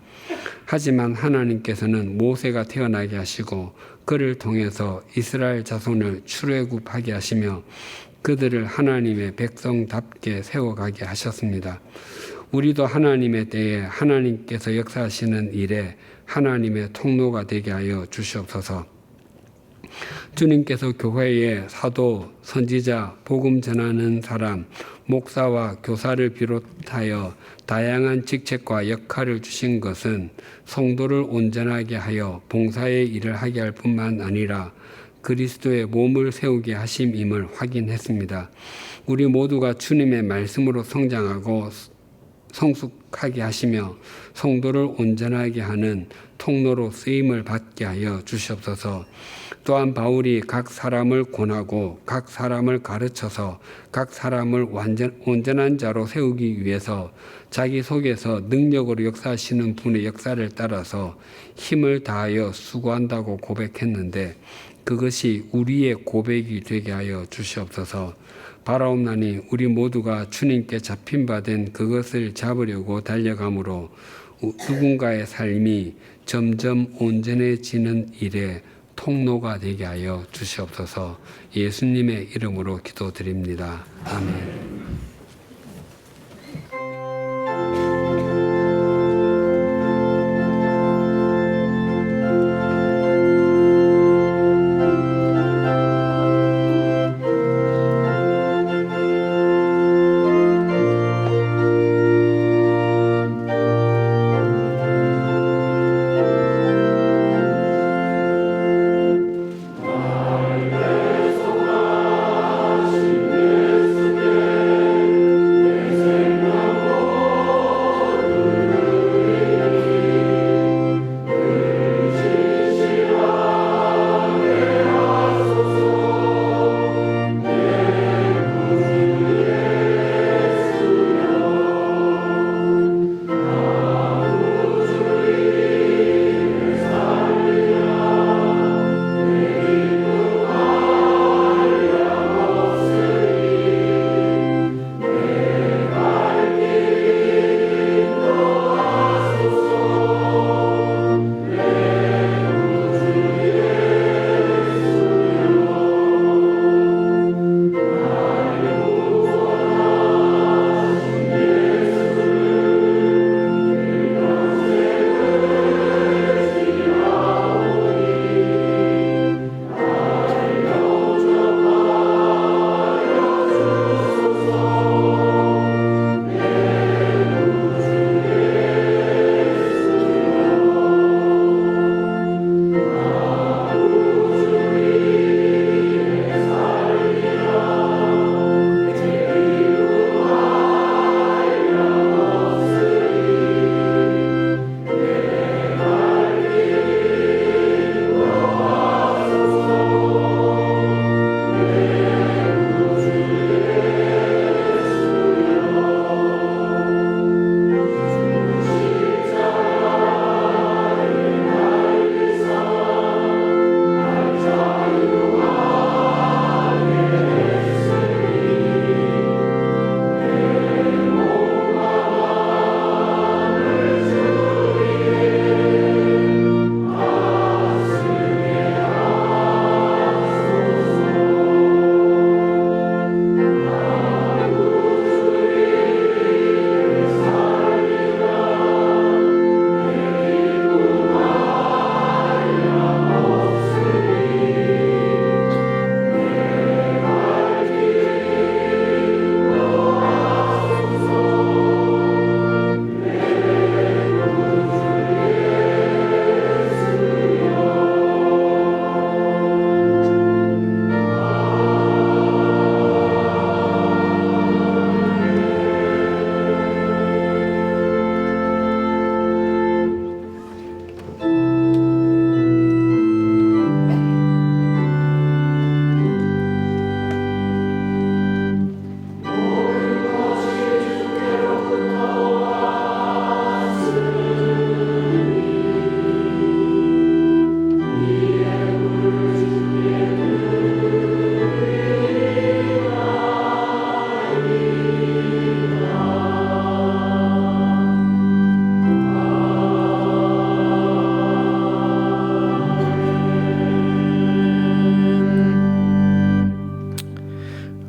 하지만 하나님께서는 모세가 태어나게 하시고 그를 통해서 이스라엘 자손을 출애굽하게 하시며 그들을 하나님의 백성답게 세워가게 하셨습니다. 우리도 하나님의 때에 하나님께서 역사하시는 일에 하나님의 통로가 되게 하여 주시옵소서. 주님께서 교회에 사도, 선지자, 복음 전하는 사람, 목사와 교사를 비롯하여 다양한 직책과 역할을 주신 것은 성도를 온전하게 하여 봉사의 일을 하게 할 뿐만 아니라 그리스도의 몸을 세우게 하심임을 확인했습니다. 우리 모두가 주님의 말씀으로 성장하고 성숙하게 하시며 성도를 온전하게 하는 통로로 쓰임을 받게 하여 주시옵소서. 또한 바울이 각 사람을 권하고 각 사람을 가르쳐서 각 사람을 온전한 자로 세우기 위해서 자기 속에서 능력으로 역사하시는 분의 역사를 따라서 힘을 다하여 수고한다고 고백했는데 그것이 우리의 고백이 되게 하여 주시옵소서. 바라옵나니 우리 모두가 주님께 잡힌 바 된 그것을 잡으려고 달려가므로 누군가의 삶이 점점 온전해지는 일에 통로가 되게 하여 주시옵소서. 예수님의 이름으로 기도드립니다. 아멘.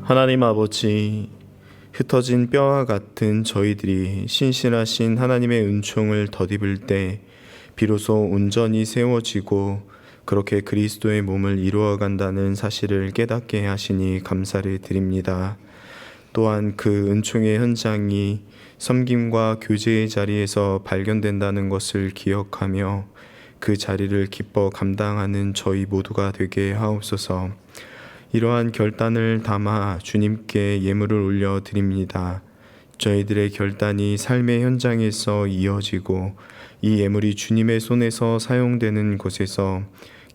하나님 아버지, 흩어진 뼈와 같은 저희들이 신실하신 하나님의 은총을 덧입을 때 비로소 온전히 세워지고 그렇게 그리스도의 몸을 이루어간다는 사실을 깨닫게 하시니 감사를 드립니다. 또한 그 은총의 현장이 섬김과 교제의 자리에서 발견된다는 것을 기억하며 그 자리를 기뻐 감당하는 저희 모두가 되게 하옵소서. 이러한 결단을 담아 주님께 예물을 올려드립니다. 저희들의 결단이 삶의 현장에서 이어지고 이 예물이 주님의 손에서 사용되는 곳에서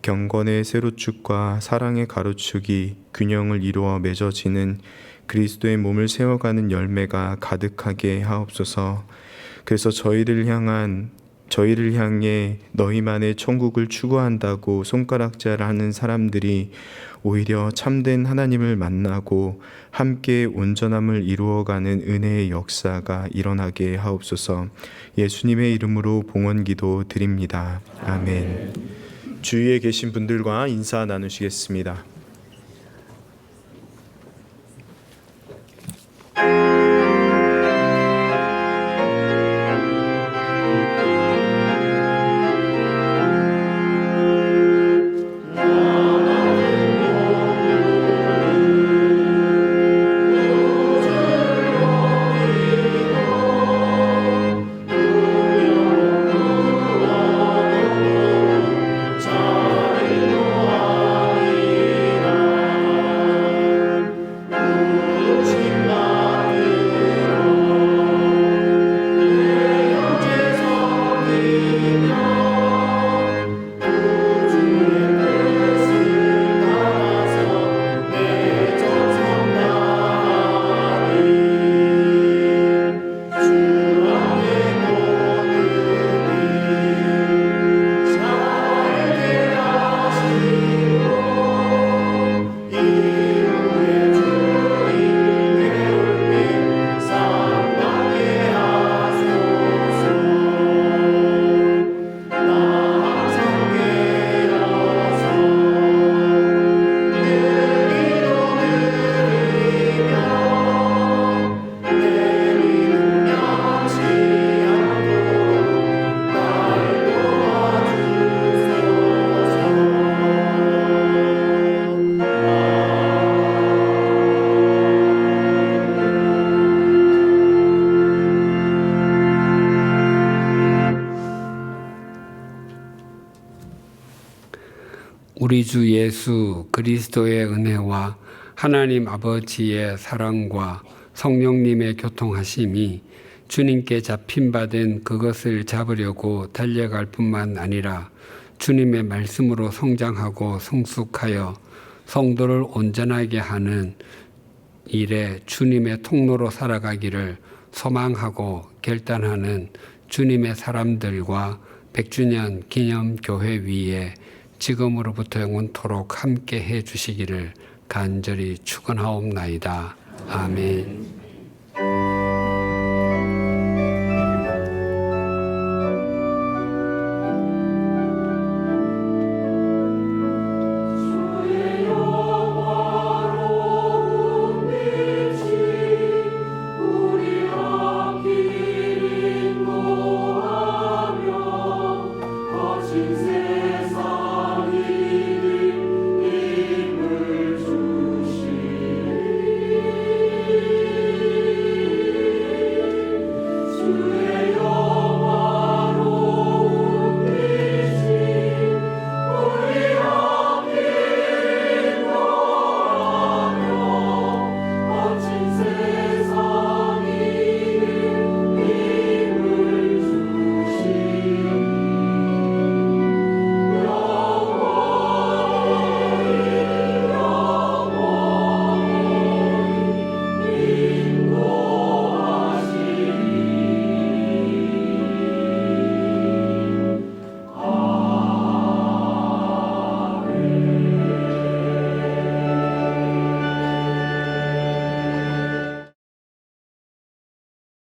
경건의 세로축과 사랑의 가로축이 균형을 이루어 맺어지는 그리스도의 몸을 세워가는 열매가 가득하게 하옵소서. 그래서 저희를 향해 너희만의 천국을 추구한다고 손가락질하는 사람들이 오히려 참된 하나님을 만나고 함께 온전함을 이루어가는 은혜의 역사가 일어나게 하옵소서. 예수님의 이름으로 봉헌기도 드립니다. 아멘. 주위에 계신 분들과 인사 나누시겠습니다. 우리 주 예수 그리스도의 은혜와 하나님 아버지의 사랑과 성령님의 교통하심이 주님께 잡힌바된 그것을 잡으려고 달려갈 뿐만 아니라 주님의 말씀으로 성장하고 성숙하여 성도를 온전하게 하는 일에 주님의 통로로 살아가기를 소망하고 결단하는 주님의 사람들과 100주년 기념교회 위에 지금으로부터 영원토록 함께 해 주시기를 간절히 축원하옵나이다. 아멘.